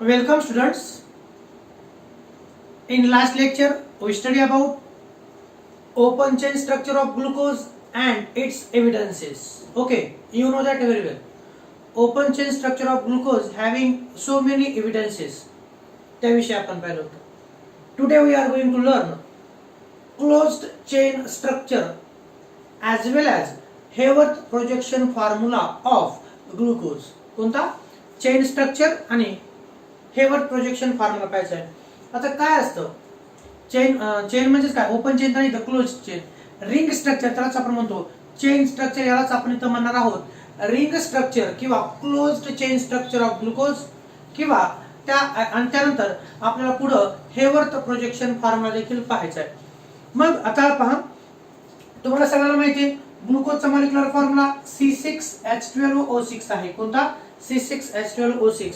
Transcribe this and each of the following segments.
Welcome students. In last lecture we studied about open chain structure of glucose and its evidences. Okay, you know that very well. Open chain structure of glucose having so many evidences. त्याविषयी आपण पाहिलं होतं. Today we are going to learn closed chain structure as well as Haworth projection formula of glucose. कोणता? Chain structure आणि Haworth projection formula पाहिजे आहे. आता काय असतं चेन म्हणजे काय? ओपन चेन नाही तर क्लोज चेन. रिंग स्ट्रक्चर त्यालाच आपण म्हणतो चेन स्ट्रक्चर, यालाच आपण इथं म्हणणार आहोत रिंग स्ट्रक्चर किंवा closed chain structure of glucose किंवा त्यानंतर आपल्याला पुढं हेवर्थ प्रोजेक्शन फॉर्म्युला देखील पाहायचा आहे. मग आता पहा, तुम्हाला सगळ्यांना माहिती आहे ग्लुकोजचा मॉलिक्युलर फॉर्म्युला C6H12O6 आहे. कोणता? C6H12O6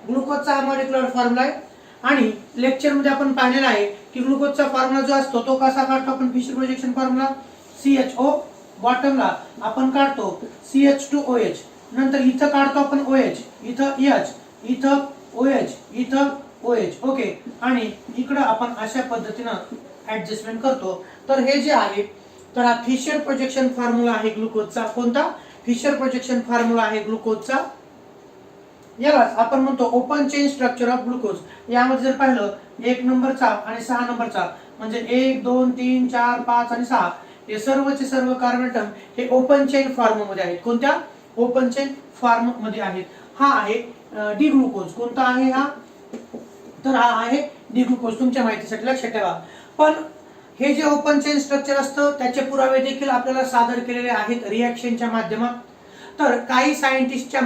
ग्लुकोजचा हा मॉलिक्युलर फॉर्म्युला आहे. आणि लेक्चर मध्ये आपण पाहिलेला आहे की ग्लुकोजचा फॉर्म्युला जो असतो तो कसा काढतो आपण? फिशर प्रोजेक्शन फॉर्म्युला CHO, बॉटमला आपण काढतो CH2OH, नंतर इथं काढतो आपण OH, इथं H, इथं OH, इथं OH. ओके, आणि इकडं आपण अशा पद्धतीनं ऍडजस्टमेंट करतो. तर हे जे आहे तर हा फिशर प्रोजेक्शन फॉर्म्युला आहे ग्लुकोजचा. कोणता? फिशर प्रोजेक्शन फॉर्म्युला आहे ग्लुकोजचा. यालाच आपण म्हणतो open chain structure of glucose. यामध्ये जर पाहिलं 1 नंबरचा आणि 6 नंबरचा म्हणजे 1, 2, 3, 4, 5 आणि 6 हे सर्वचे सर्व कार्बन ॲटम हे ओपन चेन फॉर्म मध्ये आहेत. कोणत्या? ओपन चेन फॉर्म मध्ये आहेत. हा आहे डी ग्लुकोज. कोणता आहे हा? तर हा आहे डी ग्लुकोज. तुमच्या माहितीसाठी लक्षात ठेवा. पण हे जे ओपन चेन स्ट्रक्चर असतं त्याचे पुरावे देखील आपल्याला सादर केलेले आहेत रिएक्शनच्या माध्यमात. तर काही सायंटिस्टच्या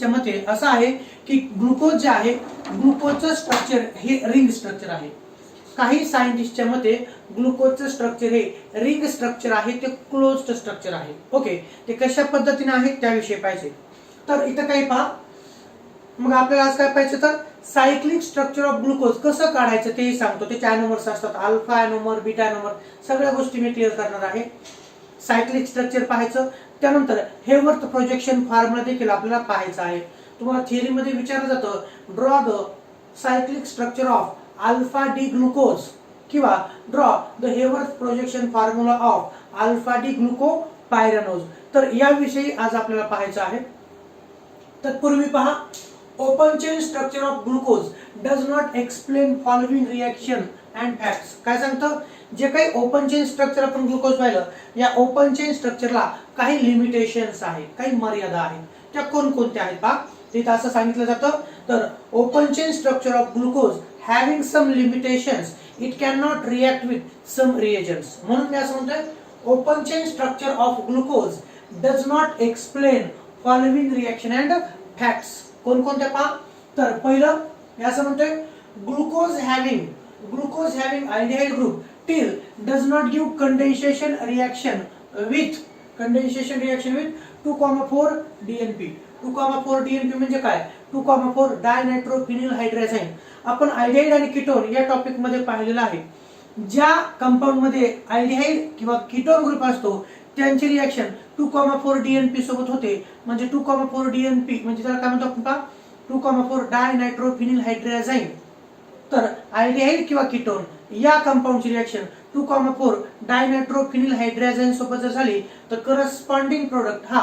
मते असं आहे की ग्लुकोज जे आहे ग्लुकोजचं स्ट्रक्चर हे रिंग स्ट्रक्चर आहे. काही सायंटिस्टच्या मते ग्लुकोजचं स्ट्रक्चर हे रिंग स्ट्रक्चर आहे, ते क्लोज्ड स्ट्रक्चर आहे. ओके, ते कशा पद्धतीने आहे त्याविषयी पाहिजे. तर इथं काही पहा, मग आपल्याला आज काय पाहिजे तर सायक्लिक स्ट्रक्चर ऑफ ग्लुकोज कसं काढायचं ते सांगतो. त्याचे ॲनोमर्स असतात, अल्फा ॲनोमर, बीटा ॲनोमर, सगळ्या गोष्टी मी क्लिअर करणार आहे. सायक्लिक स्ट्रक्चर पाहायचं, त्यानंतर हेवर्थ प्रोजेक्शन फॉर्म्युला देखील आपल्याला पाहायचा आहे. तुम्हाला थिअरी मध्ये विचारलं जातं draw the cyclic structure of alpha D glucose किंवा draw the Haworth projection formula of alpha D glucopyranose. तर याविषयी आज आपल्याला पाहायचं आहे. तत्पूर्वी पहा, open chain structure of glucose does not explain following reaction and facts. काय सांगतं? जे काही ओपन चेन स्ट्रक्चर आपण ग्लुकोज पाहिलं, या ओपन चेन स्ट्रक्चरला काही लिमिटेशन्स आहेत, काही मर्यादा आहेत. त्या कोणकोणत्या आहेत पहा. तिथं असं सांगितलं जातं तर open chain structure of glucose having some limitations it can not react with some reagents. म्हणून मी असं म्हणतोय open chain structure of glucose does not explain following reaction and facts. कोणकोणत्या पहा. तर पहिलं मी असं म्हणतोय glucose having aldehyde group till does not give condensation reaction with 2,4 DNP. 2,4 DNP म्हणजे काय? 2,4 डायनायट्रोफिनिल हायड्रोजाइन. आपण अल्डिहाइड आणि कीटोन या टॉपिक मध्ये पाहिलेलं आहे. ज्या कंपाऊंड मध्ये अल्डिहाइड किंवा कीटोन ग्रुप असतो त्यांची रिएक्शन 2,4 DNP सोबत होते. म्हणजे 2,4 DNP म्हणजे त्याला काय म्हणतो आपण पहा, 2,4 डायनायट्रोफिनिल हायड्रोजाइन. तर अल्डिहाइड किंवा कीटोन या कंपाऊंडची रिएक्शन 2,4 डायनायट्रोफिनिल हायड्रोजाइन सोबत जर झाली तर करस्पॉन्डिंग प्रोडक्ट हा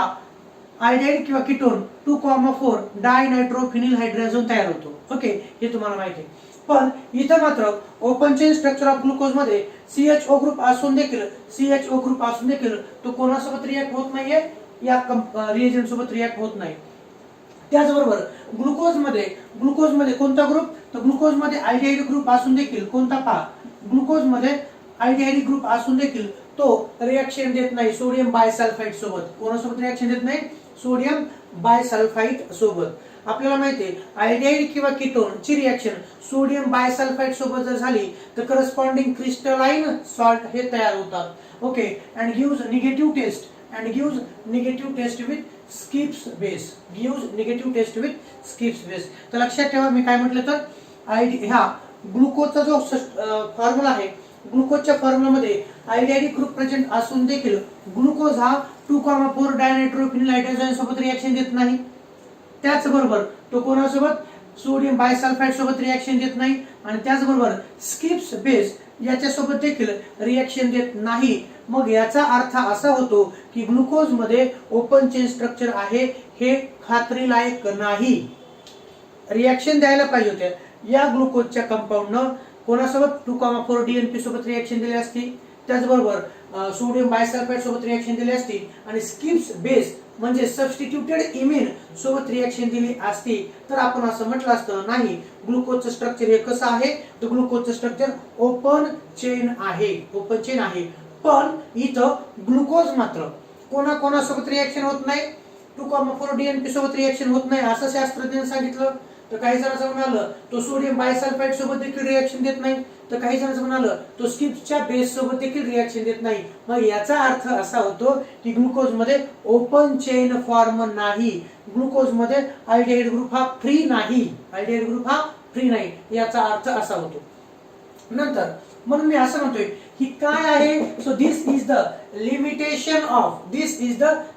अल्डिहाइड किंवा कीटोन 2,4 डायनायट्रोफिनिल हायड्रोजाइन तयार होतो. ओके, हे तुम्हाला माहिती आहे. पण इथं मात्र open chain structure of glucose मध्ये CHO ग्रुप असून देखील तो कोणासोबत रिॲक्ट होत नाहीये, या रिएजंट सोबत रिॲक्ट होत नाही. त्याचबरोबर ग्लुकोज मध्ये कोणता ग्रुप? तर ग्लुकोज मध्ये अल्डिहाइड ग्रुप असून देखील कोणता पहा, ग्लुकोज मध्ये अल्डिहाइड ग्रुप असून देखील तो रिएक्शन देत नाही सोडियम बायसल्फाइड सोबत. कोणासोबत रिएक्शन देत नाही? सोडियम बायसल्फाइड सोबत. आपल्याला माहितीये अल्डिहाइड किंवा कीटोन ची रिएक्शन सोडियम बायसल्फाइड सोबत जर झाली तर करस्पॉन्डिंग क्रिस्टलाइन सॉल्ट हे तयार होतात. Okay, and gives negative test with Schiff's base. तर लक्षात ठेवा मी काय म्हटलं तर ह्या ग्लुकोजचा जो फॉर्म्युला आहे, ग्लुकोजच्या फॉर्म्युलामध्ये अल्डिहाइड ग्रुप प्रेझेंट असून देखील ग्लुकोज हा 2,4 डायनायट्रोफिनिल हायड्रोजाइन सोबत रिएक्शन देत नाही. त्याचबरोबर तो कोणासोबत सोडियम बायसल्फाइड सोबत रिएक्शन देत नाही आणि त्याचबरोबर स्किप्स बेस याच्यासोबत देखील रिएक्शन देत नाही. मग याचा अर्थ असा होतो की ग्लुकोज मध्ये ओपन चेन स्ट्रक्चर आहे हे खात्रीलायक नाही. रिएक्शन द्यायला पाहिजे होते. या ग्लुकोजच्या कंपाऊंडनं कोणासोबत 2,4 DNP सोबत रिएक्शन दिली असती, त्याचबरोबर सोडियम बायसल्फाइड सोबत रिएक्शन दिली असती आणि स्किप्स बेस म्हणजे सबस्टिट्यूटेड इमिन सोबत रिएक्शन दिली असती तर आपण असं म्हटलं असतं नाही ग्लुकोजचं स्ट्रक्चर हे कसं आहे तर ग्लुकोजचं स्ट्रक्चर ओपन चेन आहे, ओपन चेन आहे. पण इथं ग्लुकोज मात्र कोणासोबत रिएक्शन होत नाही, 2,4 DNP सोबत रिएक्शन होत नाही असं शास्त्रज्ञांनी सांगितलं. तर काही जणांचं म्हणालं तो सोडियम बायसल्फाइड सोबत देखील रिएक्शन देत नाही, तर काही जणांचं म्हणालं तो स्किप्सच्या बेस सोबत देखील रिएक्शन देत नाही. मग याचा अर्थ असा होतो की ग्लुकोज मध्ये ओपन चेन फॉर्म नाही, ग्लुकोज मध्ये अल्डिहाइड ग्रुप हा फ्री नाही, अल्डिहाइड ग्रुप हा फ्री नाही याचा अर्थ असा होतो. नंतर म्हणून मी असं म्हणतोय की काय आहे, so this is the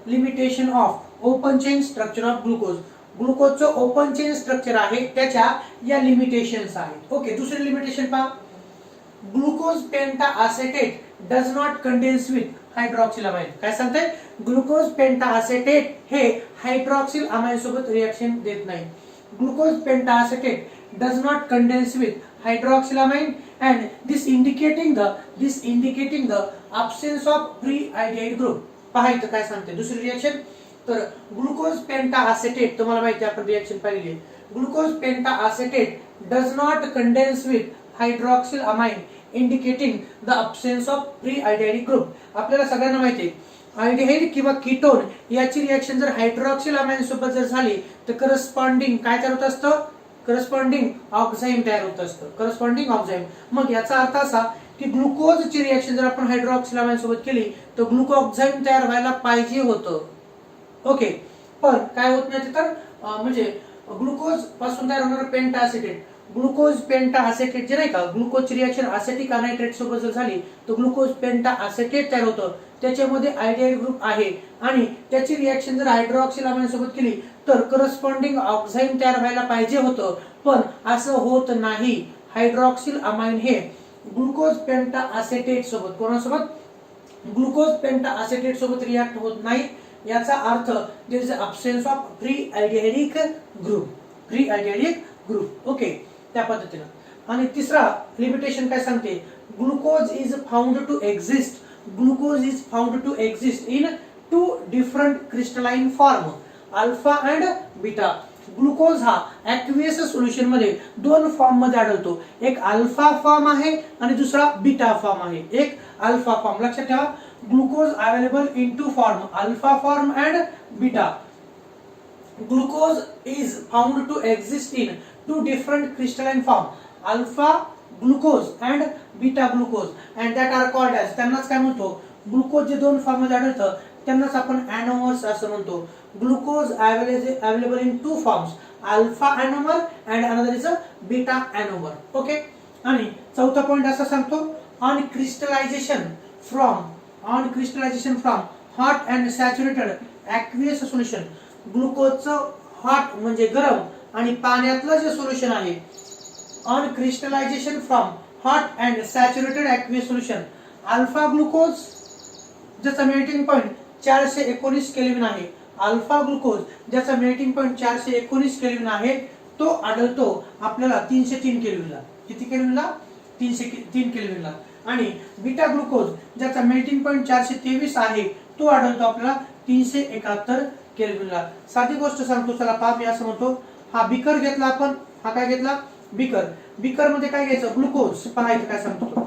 limitation of open chain structure of glucose. ग्लुकोजचं ओपन चेन स्ट्रक्चर आहे त्याच्या या लिमिटेशन्स आहेत. ओके, दुसरी लिमिटेशन पहा, glucose pentaacetate does not condense with hydroxyl amine. काय सांगते, ग्लुकोज पेंटाएसिटेट हे हायड्रॉक्सिल अमाइन सोबत रिएक्शन देत नाही. Glucose pentaacetate does not condense with hydroxylamine and this indicating the absence of pre-aldehyde group. पहा इथं काय सांगते दुसरी रिएक्शन, तर ग्लुकोज पेंटाएसिटेट तुम्हाला माहिती आपण रिएक्शन पाहिली, glucose pentaacetate does not condense with hydroxyl amine indicating the absence of pre-aldehyde group. आपल्याला सगळ्यांना माहिती आहे अल्डिहाइड किंवा कीटोन याची रिएक्शन जर हायड्रॉक्सिल अमाइन सोबत जर झाली तर करस्पॉन्डिंग काय तयार होत असतं, करस्पॉन्डिंग ऑक्झाईम तयार होत असतं, करस्पॉन्डिंग ऑक्झाईम. मग याचा अर्थ असा की ग्लुकोजची रिएक्शन जर आपण हायड्रॉक्सिल अमाइन सोबत केली तर ग्लुकोऑक्झाईम तयार व्हायला पाहिजे होतं. ओके, पण काय होत नाही तर म्हणजे ग्लुकोज पासून तयार होणारं पेंटाएसिटेट, ग्लुकोज पेंटाएसिटेट जे नाही का, ग्लुकोजची रिएक्शन असेटिक अनायट्रेट सोबत जर झाली तर ग्लुकोज पेंटाएसिटेट तयार होतं, त्याच्यामध्ये अल्डिहाइड ग्रुप आहे आणि त्याची रिएक्शन जर हायड्रॉक्सिल अमाइन सोबत केली तर करस्पॉन्डिंग ऑक्झाईम तयार व्हायला पाहिजे होतं, पण असं होत नाही. हायड्रॉक्सिल अमाइन हे ग्लुकोज पेंटाएसिटेट सोबत कोणासोबत, ग्लुकोज पेंटाएसिटेट सोबत रिएक्ट होत नाही. याचा अर्थ there is absence of free aldehydic group. Okay, त्या पद्धतीने. आणि तिसरा लिमिटेशन काय सांगते, glucose is found to exist in 2 different crystalline form, alpha and beta. Glucose हा ऍक्वियस सोल्युशन मध्ये 2 फॉर्म मध्ये आढळतो, एक अल्फा फॉर्म आहे आणि दुसरा बीटा फॉर्म आहे. एक अल्फा फॉर्म, लक्षात ठेवा, glucose available in 2 form, alpha form and beta. Glucose is found to exist in 2 different crystalline form, alpha glucose and beta glucose, and that are called as, त्यांनाच काय म्हणतो, glucose जे 2 form मध्ये आढळतं त्यांनाच आपण एनोमर्स असं म्हणतो. Glucose available in 2 forms, alpha anomer and another is a beta anomer. Okay, आणि चौथा पॉइंट असा सांगतो, on crystallization from hot and saturated aqueous solution. ग्लुकोजचं हॉट म्हणजे गरम आणि पाण्यातलं जे सोल्युशन आहे, on crystallization from hot and saturated aqueous solution, alpha glucose ज्याचा मेल्टिंग पॉइंट 419 केल्विन आहे, अल्फा ग्लुकोज ज्याचा मेल्टिंग पॉइंट 419 केल्विन आहे तो आढळतो आपल्याला 303 केल्विनला. किती केल्विनला, 303 केल्विनला. आणि बीटा ग्लुकोज ज्याचा मेल्टिंग पॉइंट 423 आहे तो आढळतो आपल्याला 371 केल्विनला. साधी गोष्ट सांगतो, चला पहा, मी असं म्हणतो, हा बीकर घेतला आपण, हा काय घेतला, बीकर मध्ये काय घ्यायचं, ग्लुकोज. पहा इथे काय सांगतो,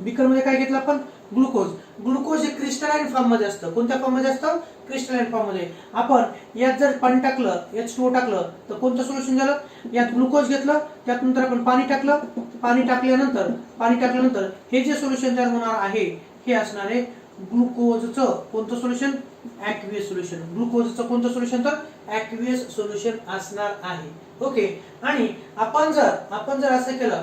बीकर मध्ये काय घेतलं आपण, ग्लुकोज हे क्रिस्टलाइन फॉर्म मध्ये असतं. कोणत्या फॉर्म मध्ये असतं, क्रिस्टलाइन फॉर्म मध्ये. आपण यात जर पाणी टाकलं, H2O टाकलं तर कोणतं सोल्युशन झालं, यात ग्लुकोज घेतलं, त्यात नंतर आपण पाणी टाकलं, पाणी टाकल्यानंतर हे जे सोल्युशन तयार होणार आहे हे असणार आहे ग्लुकोजचं कोणतं सोल्युशन, ॲक्वियस सोल्युशन. ग्लुकोजचं कोणतं सोल्युशन, तर ॲक्वियस सोल्युशन असणार आहे. ओके, आणि आपण जर असं केलं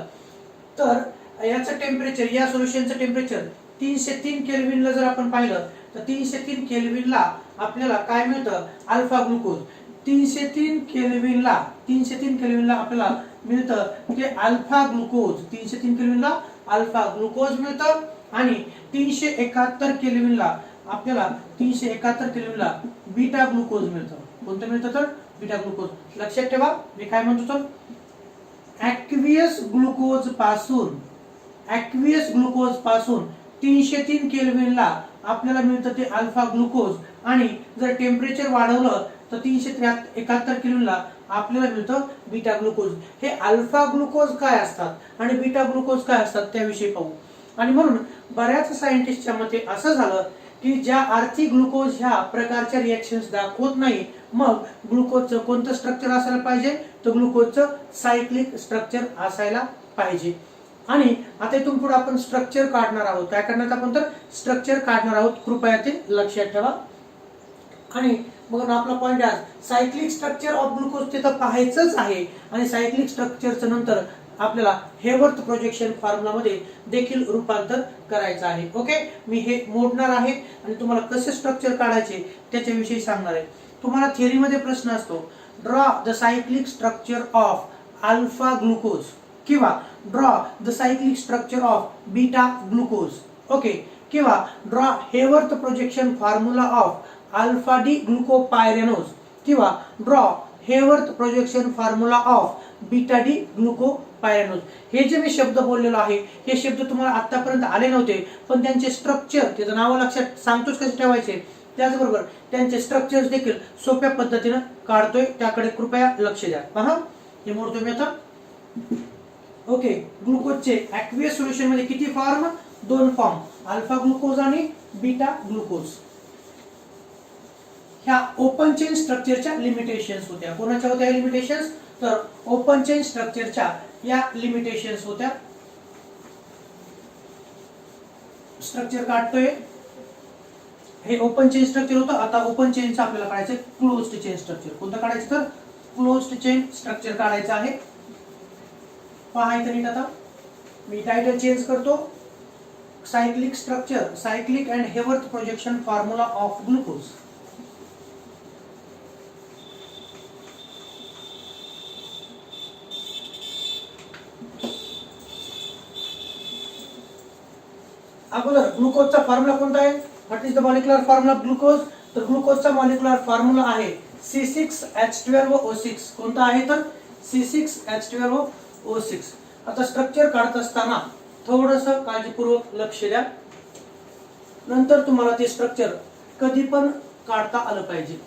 तर याचं टेम्परेचर, या सोल्युशनचं टेम्परेचर 303 केल्विनला जर आपण पाहिलं तर 303 केल्विनला आपल्याला काय मिळतं, अल्फा ग्लुकोज. 303 केल्विनला आपल्याला मिळतं ते अल्फा ग्लुकोज. 303 केल्विनला अल्फा ग्लुकोज मिळतं आणि 371 केल्विनला आपल्याला 371 केल्विनला बीटा ग्लुकोज मिळतं. कोणतं मिळतं तर बीटा ग्लुकोज. लक्षात ठेवा मी काय म्हणतो तर ॲक्वियस ग्लुकोज पासून 303 केल्विनला आपल्याला मिळतं ते अल्फा ग्लुकोज आणि जर टेम्परेचर वाढवलं तर 371 केल्विनला आपल्याला मिळतं बीटा ग्लुकोज. हे अल्फा ग्लुकोज काय असतात आणि बीटा ग्लुकोज काय असतात त्याविषयी पाहू. आणि म्हणून बऱ्याच सायंटिस्टच्या मते असं झालं की ज्या अर्थी ग्लुकोज ह्या प्रकारच्या रिएक्शन्स दाखवत नाही मग ग्लुकोजचं कोणतं स्ट्रक्चर असायला पाहिजे तर ग्लुकोजचं सायक्लिक स्ट्रक्चर असायला पाहिजे. आणि आता इथून पुढे आपण स्ट्रक्चर काढणार आहोत. काय करणार आपण तर स्ट्रक्चर काढणार आहोत. कृपया ते लक्षात ठेवा. आणि मग आपला पॉइंट आहे सायक्लिक स्ट्रक्चर ऑफ ग्लुकोज ते तर पाहायचंच आहे आणि सायक्लिक स्ट्रक्चरचं नंतर आपल्याला हेवर्थ प्रोजेक्शन फॉर्म्युला मध्ये देखील रूपांतर करायचं आहे. ओके मी हे मोडणार आहे आणि तुम्हाला कसे स्ट्रक्चर काढायचे त्याच्याविषयी सांगणार आहे. तुम्हाला थिअरी मध्ये प्रश्न असतो draw the cyclic structure of alpha glucose किंवा draw the cyclic structure of beta glucose. Okay किंवा draw Haworth projection formula of alpha D glucopyranose किंवा draw Haworth projection formula of beta D glucopyranose. हे जे मी शब्द बोललेलो आहे हे शब्द तुम्हाला आतापर्यंत आले नव्हते पण त्यांचे स्ट्रक्चर त्याचं नाव लक्षात सांगतोच कसे ठेवायचे त्याचबरोबर त्यांचे स्ट्रक्चर्स देखील सोप्या पद्धतीने काढतोय त्याकडे कृपया लक्ष द्या. पहा हे मोडतो मी आता. ओके ग्लुकोजचे ॲक्वियस सोल्युशन मध्ये किती फॉर्म 2 फॉर्म अल्फा ग्लुकोज आणि बीटा ग्लुकोज. ह्या ओपन चेन स्ट्रक्चरच्या लिमिटेशन्स होत्या. कोणाच्या होत्या लिमिटेशन्स तर ओपन चेन स्ट्रक्चरच्या या लिमिटेशन्स होत्या. स्ट्रक्चर काढतोय हे ओपन चेन स्ट्रक्चर होतं. आता ओपन चेनचं आपल्याला काढायचं क्लोज्ड चेन स्ट्रक्चर. कोणतं काढायचं तर क्लोज्ड चेन स्ट्रक्चर काढायचं आहे. पहा इथं नीट आता मी टायटल चेंज करतो. Cyclic structure cyclic and Haworth projection formula of glucose. अगोदर ग्लुकोजचा फॉर्म्युला कोणता आहे what is the molecular formula of glucose तर ग्लुकोजचा मॉलिक्युलर फॉर्म्युला आहे C6H12O6. कोणता आहे तर C6H12O6. आता स्ट्रक्चर काढत असताना थोडंसं काळजीपूर्वक लक्ष द्या. नंतर तुम्हाला ते स्ट्रक्चर कधी पण काढता आलं पाहिजे.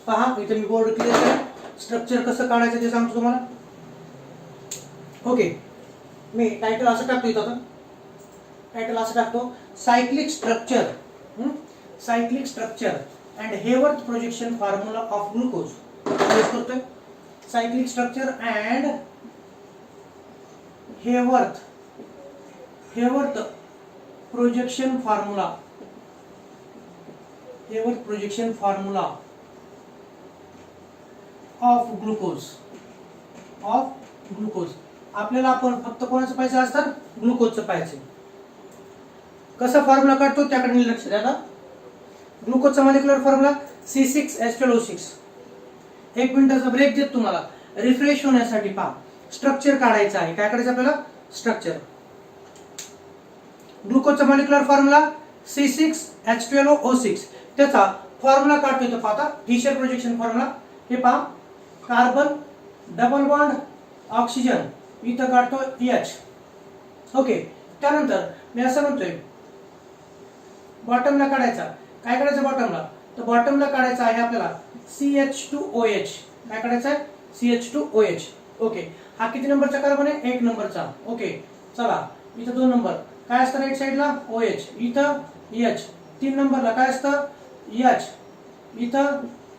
पहा इथे मी बोर्ड क्लिअर आहे. स्ट्रक्चर कसं काढायचं ते सांगतो तुम्हाला. ओके मी टायटल असं टाकतो इथं. आता टायटल असं टाकतो cyclic structure and Haworth projection formula of glucose. करतोय cyclic structure and Haworth projection formula of glucose. आपल्याला आपण फक्त कोणाचं पाहिजे असतं ग्लुकोजचं पाहिजे. कसा फॉर्म्युला काढतो त्याकडे लक्ष द्या. ग्लुकोजचा मॉलिक्युलर फॉर्म्युला C6H12O6. 1 मिनिटाचा ब्रेक देत तुम्हाला रिफ्रेश होण्यासाठी. पहा स्ट्रक्चर काढायचं आहे. काय करायचं आपल्याला स्ट्रक्चर. ग्लुकोजचा molecular formula C6H12O6. त्याचा फॉर्म्युला काढतोय तो पाहता फिशर प्रोजेक्शन फॉर्म्युला. हे पहा कार्बन डबल बॉन्ड ऑक्सिजन इथं काढतो H. ओके त्यानंतर मी असं म्हणतोय बॉटमला काढायचा. काय काढायचं बॉटमला तर बॉटमला काढायचं आहे आपल्याला CH2OH. काय काढायचं आहे CH2OH. ओके हा किती नंबरचा कार्बन आहे 1 नंबरचा. ओके चला इथं 2 नंबर काय असतं राईट साइडला OH इथं H. 3 नंबरला काय असतं H इथं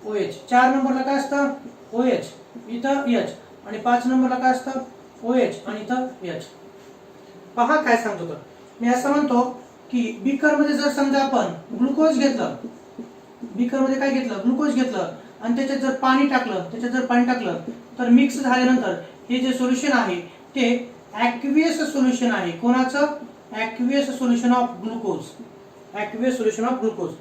OH. 4 नंबरला काय असतं OH इथं H आणि 5 नंबरला काय असतं OH आणि इथं H. पहा काय सांगतो तर मी असं म्हणतो की बीकर मध्ये जर समजा आपण ग्लुकोज घेतलं बीकर मध्ये काय घेतलं ग्लुकोज घेतलं आणि त्याच्यात जर पाणी टाकलं तर मिक्स झाल्यानंतर हे जे सोल्युशन आहे ते ॲक्वियस सोल्युशन आहे. कोणाचं? Aqueous solution of glucose. Aqueous solution of glucose.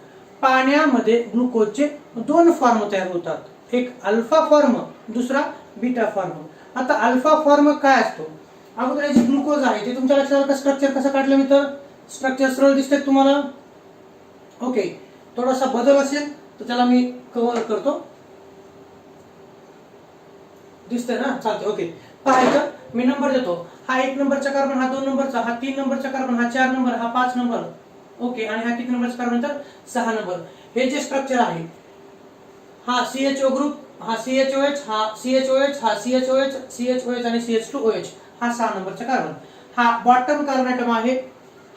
पाण्यामध्ये ग्लुकोजचे दोन फॉर्म तयार होतात, एक अल्फा फॉर्म, दुसरा बीटा फॉर्म. आता अल्फा फॉर्म काय असतो? अगोदर जे ग्लुकोज आहे ते तुमच्या लक्षात आलं का? स्ट्रक्चर कसं काढलं मी तर? स्ट्रक्चर सरळ दिसतंय तुम्हाला? ओके, थोडासा बदल असेल तर त्याला मी कव्हर करतो. दिसतंय ना? चालतंय. ओके, पाहायचं. मी नंबर देतो. हा 1 नंबरचा कार्बन, हा 2 नंबरचा, हा 3 नंबरचा कार्बन, हा 4 नंबर, हा 5 नंबर. ओके, आणि हा किती नंबरचा कार्बन तर 6 नंबर. हे जे स्ट्रक्चर आहे, हा CHO ग्रुप, हा CHOH, हा CHOH, हा CHOH, CHOH आणि CH2OH, हा 6 नंबरचा कार्बन. हा बॉटम कार्बन ॲटम आहे.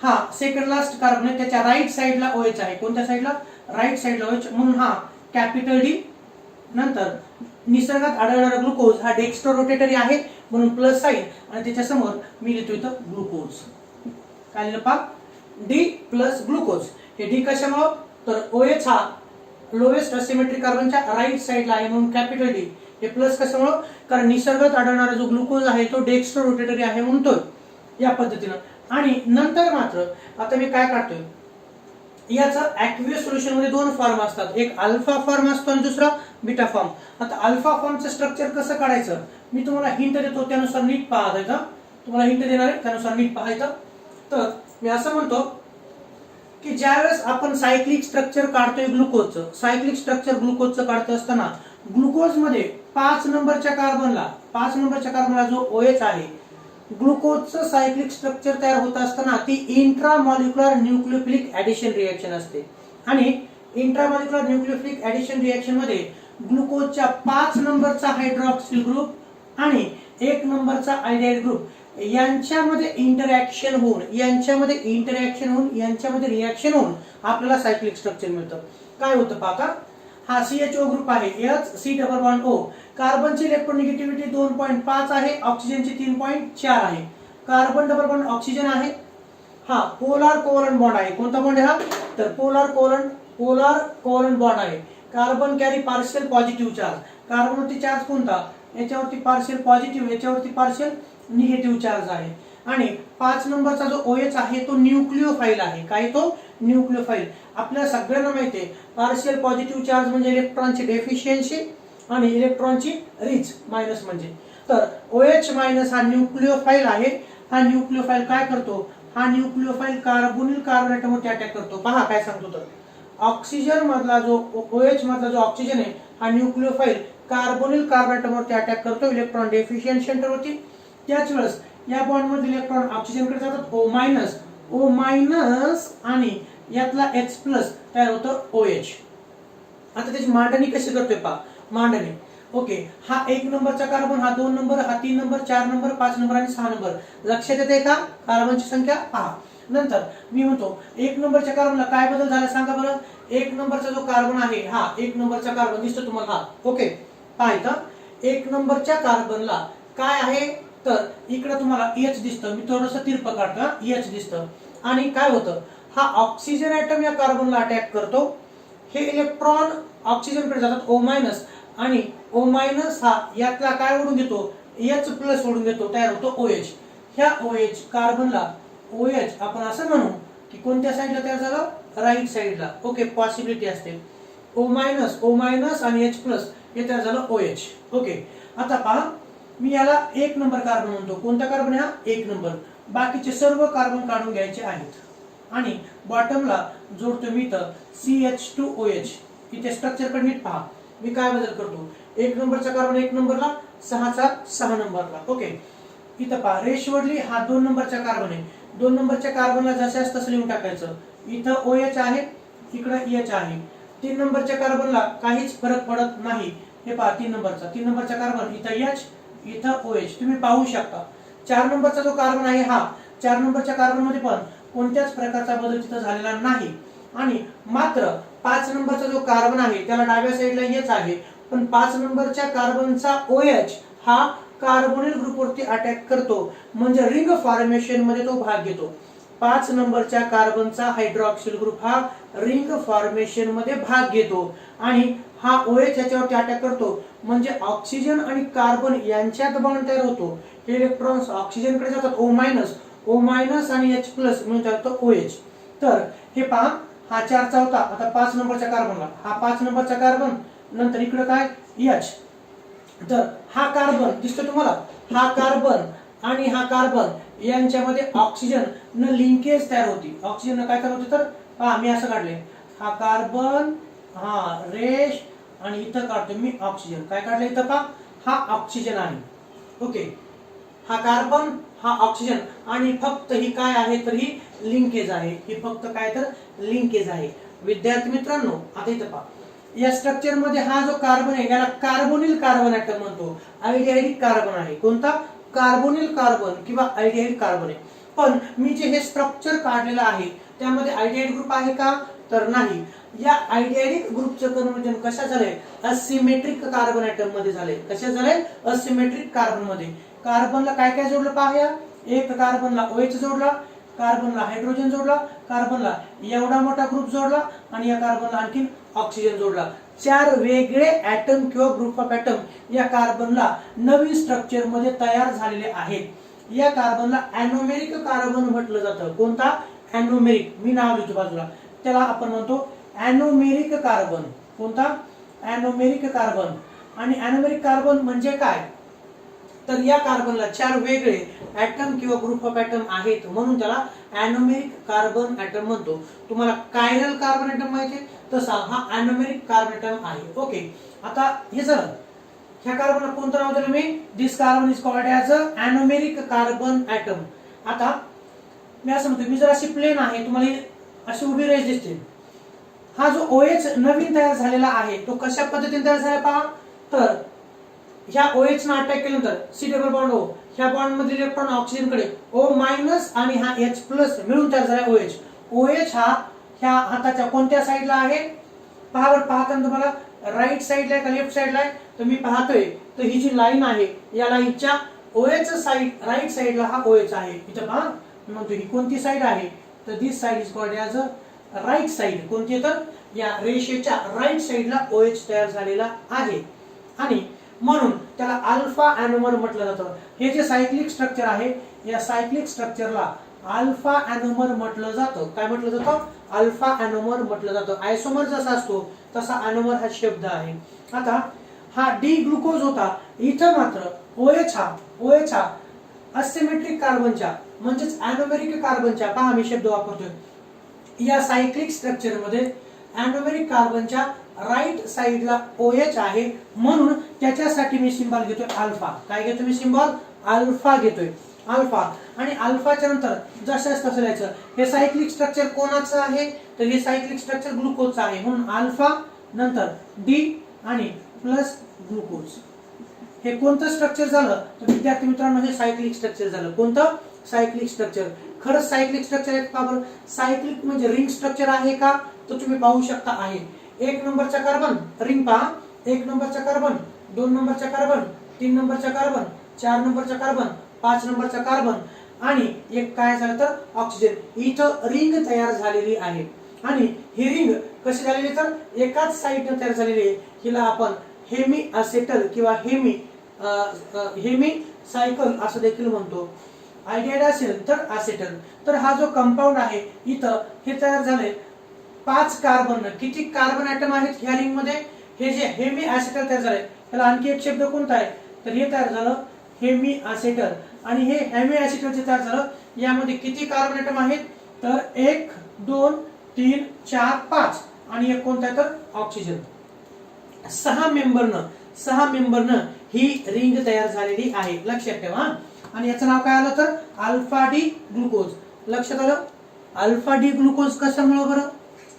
हा सेकंड लास्ट कार्बन आहे, त्याच्या राईट साइडला OH आहे. कोणत्या साइडला? राईट साइडला OH, म्हणून हा कॅपिटल D. नंतर निसर्गात आढळणारा ग्लुकोज हा डेक्स्ट्रो रोटेटरी आहे, म्हणून प्लस साइन, आणि त्याच्या समोर मी लिहितो इथं ग्लुकोज. काय लिहिलं पहा? D plus glucose. हे D कशामुळं? तर OH हा लोएस्ट सिमेट्रिक कार्बनच्या राईट साइडला आहे, म्हणून कॅपिटल D. हे प्लस कशामुळं? कारण निसर्गात आढळणारा जो ग्लुकोज आहे तो डेक्स्ट्रो रोटेटरी आहे, म्हणून तो या पद्धतीनं. आणि नंतर मात्र आता मी काय काढतोय, याचा ॲक्वियस सोल्युशन मध्ये दोन फॉर्म असतात, एक अल्फा फॉर्म असतो आणि दुसरा बीटा फॉर्म. आता अल्फा फॉर्मचं स्ट्रक्चर कसं काढायचं मी तुम्हाला हिंट देतो, त्यानुसार नीट पाहायचं. तुम्हाला हिंट देणार आहे, त्यानुसार नीट पाहायचं. तर मी असं म्हणतो की ज्यावेळेस आपण सायक्लिक स्ट्रक्चर काढतोय ग्लुकोजचं, सायक्लिक स्ट्रक्चर ग्लुकोजचं काढत असताना ग्लुकोज मध्ये 5 नंबरच्या कार्बनला जो OH आहे, ग्लुकोजचं सायक्लिक स्ट्रक्चर तयार होत असताना ती इंट्रामॉलिक्युलर न्यूक्लियोफिलिक ऍडिशन रिएक्शन असते. आणि इंट्रामॉलिक्युलर न्यूक्लियोफिलिक ऍडिशन रिएक्शन मध्ये ग्लुकोजच्या 5 नंबरचा हायड्रॉक्सिल ग्रुप आणि 1 नंबरचा आयडाइड ग्रुप यांच्यामध्ये इंटरॅक्शन होऊन यांच्यामध्ये रिएक्शन होऊन आपल्याला सायक्लिक स्ट्रक्चर मिळतं. काय होतं पाहता? हा CHO ग्रुप आहे, H C double bond O. कार्बनची electronegativity 2.5 आहे, ऑक्सिजनची 3.4 आहे. कार्बन डबल बॉन्ड ऑक्सिजन आहे. हा पोलार कोव्हलंट बॉन्ड आहे. कोणता बॉन्ड आहे हा? तर पोलार कोव्हलंट बॉन्ड आहे. Carbon carry partial positive charge. कार्बनवरती चार्ज कोणता? याच्यावरती पार्शियल पॉझिटिव्ह, याच्यावरती पार्शियल निगेटिव्ह चार्ज आहे. आणि 5 नंबरचा जो OH आहे तो न्यूक्लियोफाइल आहे. काय तो? न्यूक्लियोफाइल. आपल्याला सगळ्यांना माहिती आहे पार्शियल पॉझिटिव्ह चार्ज म्हणजे इलेक्ट्रॉनची डेफिशियन्सी आणि इलेक्ट्रॉनची रिच मायनस म्हणजे. तर OH मायनस हा न्यूक्लियोफाइल आहे. हा न्यूक्लियोफाइल काय करतो? हा न्यूक्लियोफाइल कार्बोनिल कार्बन ॲटमवरती अटॅक करतो. पहा काय सांगतो तर, ऑक्सिजन मधला जो OH मधला जो ऑक्सिजन आहे हा न्यूक्लियोफाइल कार्बोनिल कार्बन ॲटमवरती अटॅक करतो इलेक्ट्रॉन डेफिशियंट सेंटरवरती. त्याच वेळेस या बॉन्ड मध्ये इलेक्ट्रॉन ऑक्सिजन कडे जातात, O मायनस आणि यातला H प्लस तयार होतं OH. आता त्याची मांडणी कशी करतोय पहा, मांडणी. ओके, हा 1 नंबरचा कार्बन, हा 2 नंबर, हा 3 नंबर, 4 नंबर, 5 नंबर आणि 6 नंबर. लक्षात येते का कार्बनची संख्या? पहा. नंतर मी म्हणतो 1 नंबरच्या कार्बनला काय बदल झाला सांगा बरं. 1 नंबरचा जो कार्बन आहे, हा 1 नंबरचा कार्बन दिसतो तुम्हाला, हा. ओके, पहा इथं 1 नंबरच्या कार्बनला काय आहे तर इकडे तुम्हाला H दिसतं. मी थोडंसं तिरपं काढतो, H दिसतं. आणि काय होतं, हा ऑक्सिजन ॲटम या कार्बनला अटॅक करतो. हे इलेक्ट्रॉन ऑक्सिजन कडे जातात, O मायनस, आणि O मायनस हा यातला काय ओढून घेतो? H प्लस ओढून घेतो, तयार होतो OH. ह्या OH कार्बनला OH आपण असं म्हणू की कोणत्या साईडला तयार झालं? राईट साईडला. ओके, पॉसिबिलिटी असते. O मायनस आणि H प्लस हे तयार झालं OH. ओके, आता पहा मी याला 1 नंबर कार्बन म्हणतो. कोणता कार्बन आहे हा? 1 नंबर. बाकीचे सर्व कार्बन काढून घ्यायचे आहेत आणि बॉटमला जोडतो मी इथं CH2OH. इथे स्ट्रक्चर कडे नीट पहा. मी काय बदल करतो, 1 नंबरचा कार्बन 1 नंबरला, 6चा 6 नंबरला. ओके, इथं पहा रेशवरली हा 2 नंबरचा कार्बन आहे. 2 नंबरच्या कार्बनला जशास तसं लिहून टाकायचं. इथं OH आहे, इकडे H आहे. 3 नंबरच्या कार्बनला काहीच फरक पडत नाही. हे पहा 3 नंबरचा कार्बन, इथं H, इथं OH. तुम्ही पाहू शकता. 4 नंबरचा जो कार्बन आहे, हा 4 नंबरच्या कार्बन मध्ये पण कोणत्याच प्रकारचा बदल तिथं झालेला नाही. आणि मात्र 5 नंबरचा जो कार्बन आहे त्याला डाव्या साईडला H आहे, पण 5 नंबरच्या कार्बनचा OH हा कार्बोनिल ग्रुपवरती अटॅक करतो, म्हणजे रिंग फॉर्मेशन मध्ये तो भाग घेतो. 5 नंबरच्या कार्बनचा हायड्रॉक्सिल ग्रुप हा रिंग फॉर्मेशन मध्ये भाग घेतो आणि हा OH याच्यावरती अटॅक करतो, म्हणजे ऑक्सिजन आणि कार्बन यांच्यात बॉन्ड तयार होतो. हे इलेक्ट्रॉन्स ऑक्सिजन कडे जातात O मायनस आणि H प्लस म्हणून तयार होतो OH. तर हे पहा, हा 4चा होता, आता 5 नंबरच्या कार्बनला, हा 5 नंबरचा कार्बन, नंतर इकडे काय H. तर हा कार्बन दिसतो तुम्हाला, हा कार्बन आणि हा कार्बन यांच्यामध्ये ऑक्सिजन न लिंकेज तयार होती. ऑक्सिजन काय तयार होते तर पहा, मी असं काढले, हा कार्बन, हा रेष, आणि इथं काढतो मी ऑक्सिजन. काय काढलं इथं पहा, हा ऑक्सिजन आहे. ओके, हा कार्बन, हा ऑक्सिजन, आणि फक्त ही काय आहे तर ही लिंकेज आहे. ही फक्त काय तर लिंकेज आहे. विद्यार्थी मित्रांनो, आता इथं पहा, या स्ट्रक्चर मध्ये हा जो कार्बन आहे याला कार्बोनिल कार्बन ॲटम म्हणतो. आयडियाइडिक कार्बन आहे. कोणता? कार्बोनिल कार्बन किंवा आयडियाइड कार्बन आहे. पण मी जे हे स्ट्रक्चर काढलेलं आहे त्यामध्ये आयडियाइड ग्रुप आहे का तर नाही. या आयडियाइडिक ग्रुपचं कन्वर्जन कशा झालंय? असिमेट्रिक कार्बन ॲटम मध्ये झालंय. कशा झालंय? असिमेट्रिक कार्बन मध्ये. कार्बनला काय काय जोडलं पाहूया. एक कार्बनला OH जोडला, कार्बनला हायड्रोजन जोडला, कार्बनला एवढा मोठा ग्रुप जोडला, आणि या कार्बनला आणखी ऑक्सिजन जोडला. 4 वेगळे ॲटम किंवा ग्रुप ऑफ ॲटम या कार्बनला नवीन स्ट्रक्चर मध्ये तयार झालेले आहेत. या कार्बनला ॲनोमेरिक कार्बन म्हटलं जातं. कोणता? ॲनोमेरिक. मी नाव लिहितो बाजूला, त्याला आपण म्हणतो ॲनोमेरिक कार्बन. कोणता? ॲनोमेरिक कार्बन. आणि ॲनोमेरिक कार्बन म्हणजे काय तर या कार्बनला 4 वेगळे ॲटम किंवा ग्रुप ऑफ ॲटम आहेत, म्हणून त्याला ॲनोमेरिक कार्बन ॲटम म्हणतो. तुम्हाला कायरल कार्बन ॲटम माहिती आहे, तसा हा ॲनोमेरिक कार्बन ॲटम आहे. ओके, आता हे झालं. ह्या कार्बनला कोणतं नाव दिलं मी? This carbon is called as a anomeric carbon atom. आता मी असं म्हणतो, मी जर अशी प्लेन आहे, तुम्हाला अशी उभी रेष दिसते. हा जो OH नवीन तयार झालेला आहे तो कशा पद्धतीने तयार झाला पहा. तर ह्या OH ना अटॅक केल्यानंतर C डबल बॉन्ड O, ह्या बॉन्ड मधील इलेक्ट्रॉन ऑक्सिजन कडे O मायनस आणि हा H प्लस मिळून तयार झाला OH. OH हा ह्या हाताच्या कोणत्या साईडला आहे पहा. बरं पाहताना तुम्हाला राईट साईडला आहे का लेफ्ट साईडला आहे तर मी पाहतोय तर ही जी लाईन आहे या लाईनच्या OH साईड राईट साईडला हा OH आहे. इथं पहा, म्हणतो ही कोणती साईड आहे तर this side is called as a right side. कोणती तर या रेषेच्या राईट साईडला OH तयार झालेला आहे, आणि म्हणून त्याला अल्फा ॲनोमर म्हटलं जातं. हे जे सायक्लिक स्ट्रक्चर आहे या सायक्लिक स्ट्रक्चरला अल्फा ॲनोमर म्हटलं जातं. काय म्हटलं जातं? अल्फा ॲनोमर म्हटलं जातं. आयसोमर जसा असतो तसा ॲनोमर हा शब्द आहे. आता हा डी ग्लुकोज होता, इथं मात्र OH हा असिमेट्रिक कार्बनच्या म्हणजेच ॲनोमेरिक कार्बनच्या, पहा मी शब्द वापरतोय, या सायक्लिक स्ट्रक्चर मध्ये ॲनोमेरिक कार्बनच्या राईट साईडला OH आहे, म्हणून त्याच्यासाठी मी सिंबल घेतोय अल्फा. काय घेतो मी सिंबल? अल्फा घेतोय. अल्फा. आणि अल्फाच्या नंतर जशाच तसं लिहायचं. हे सायक्लिक स्ट्रक्चर कोणाचं आहे तर हे सायक्लिक स्ट्रक्चर ग्लुकोजचं आहे, म्हणून अल्फा नंतर D आणि प्लस ग्लुकोज. हे कोणतं स्ट्रक्चर झालं तर विद्यार्थी मित्रांनो हे सायक्लिक स्ट्रक्चर झालं. कोणतं? Cyclic structure. खरंच सायक्लिक स्ट्रक्चर आहे का बरं? सायक्लिक म्हणजे रिंग स्ट्रक्चर आहे का तर तुम्ही पाहू शकता आहे. 1 नंबरचा कार्बन रिंग पहा, 1 नंबरचा कार्बन, 2 नंबरचा कार्बन, 3 नंबरचा कार्बन, 4 नंबरचा कार्बन, 5 नंबरचा कार्बन, आणि एक काय झालं तर ऑक्सिजन. इथं रिंग तयार झालेली आहे, आणि ही रिंग कशी झालेली तर एकाच साईडने तयार झालेली आहे. हिला आपण हेमी असेटल किंवा हेमी सायकल असं देखील म्हणतो. आयडियाइड असेल तर असेटल. तर हा जो कंपाऊंड आहे इथं हे तयार झाले 5 कार्बन. किती कार्बन ॲटम आहेत ह्या रिंग मध्ये? हे जे हेमी असेटल तयार झाले त्याला आणखी एक शब्द कोणता आहे तर हे तयार झालं हेमी असेटल. आणि हे हेमी असेटल जे तयार झालं यामध्ये किती कार्बन ॲटम आहेत तर 1 2 3 4 5, आणि एक कोणता आहे तर ऑक्सिजन. 6 मेंबरनं ही रिंग तयार झालेली आहे. लक्षात ठेवा. आणि याचं नाव काय आलं तर अल्फा डी ग्लुकोज. लक्षात आलं? अल्फा डी ग्लुकोज कशामुळे बरं?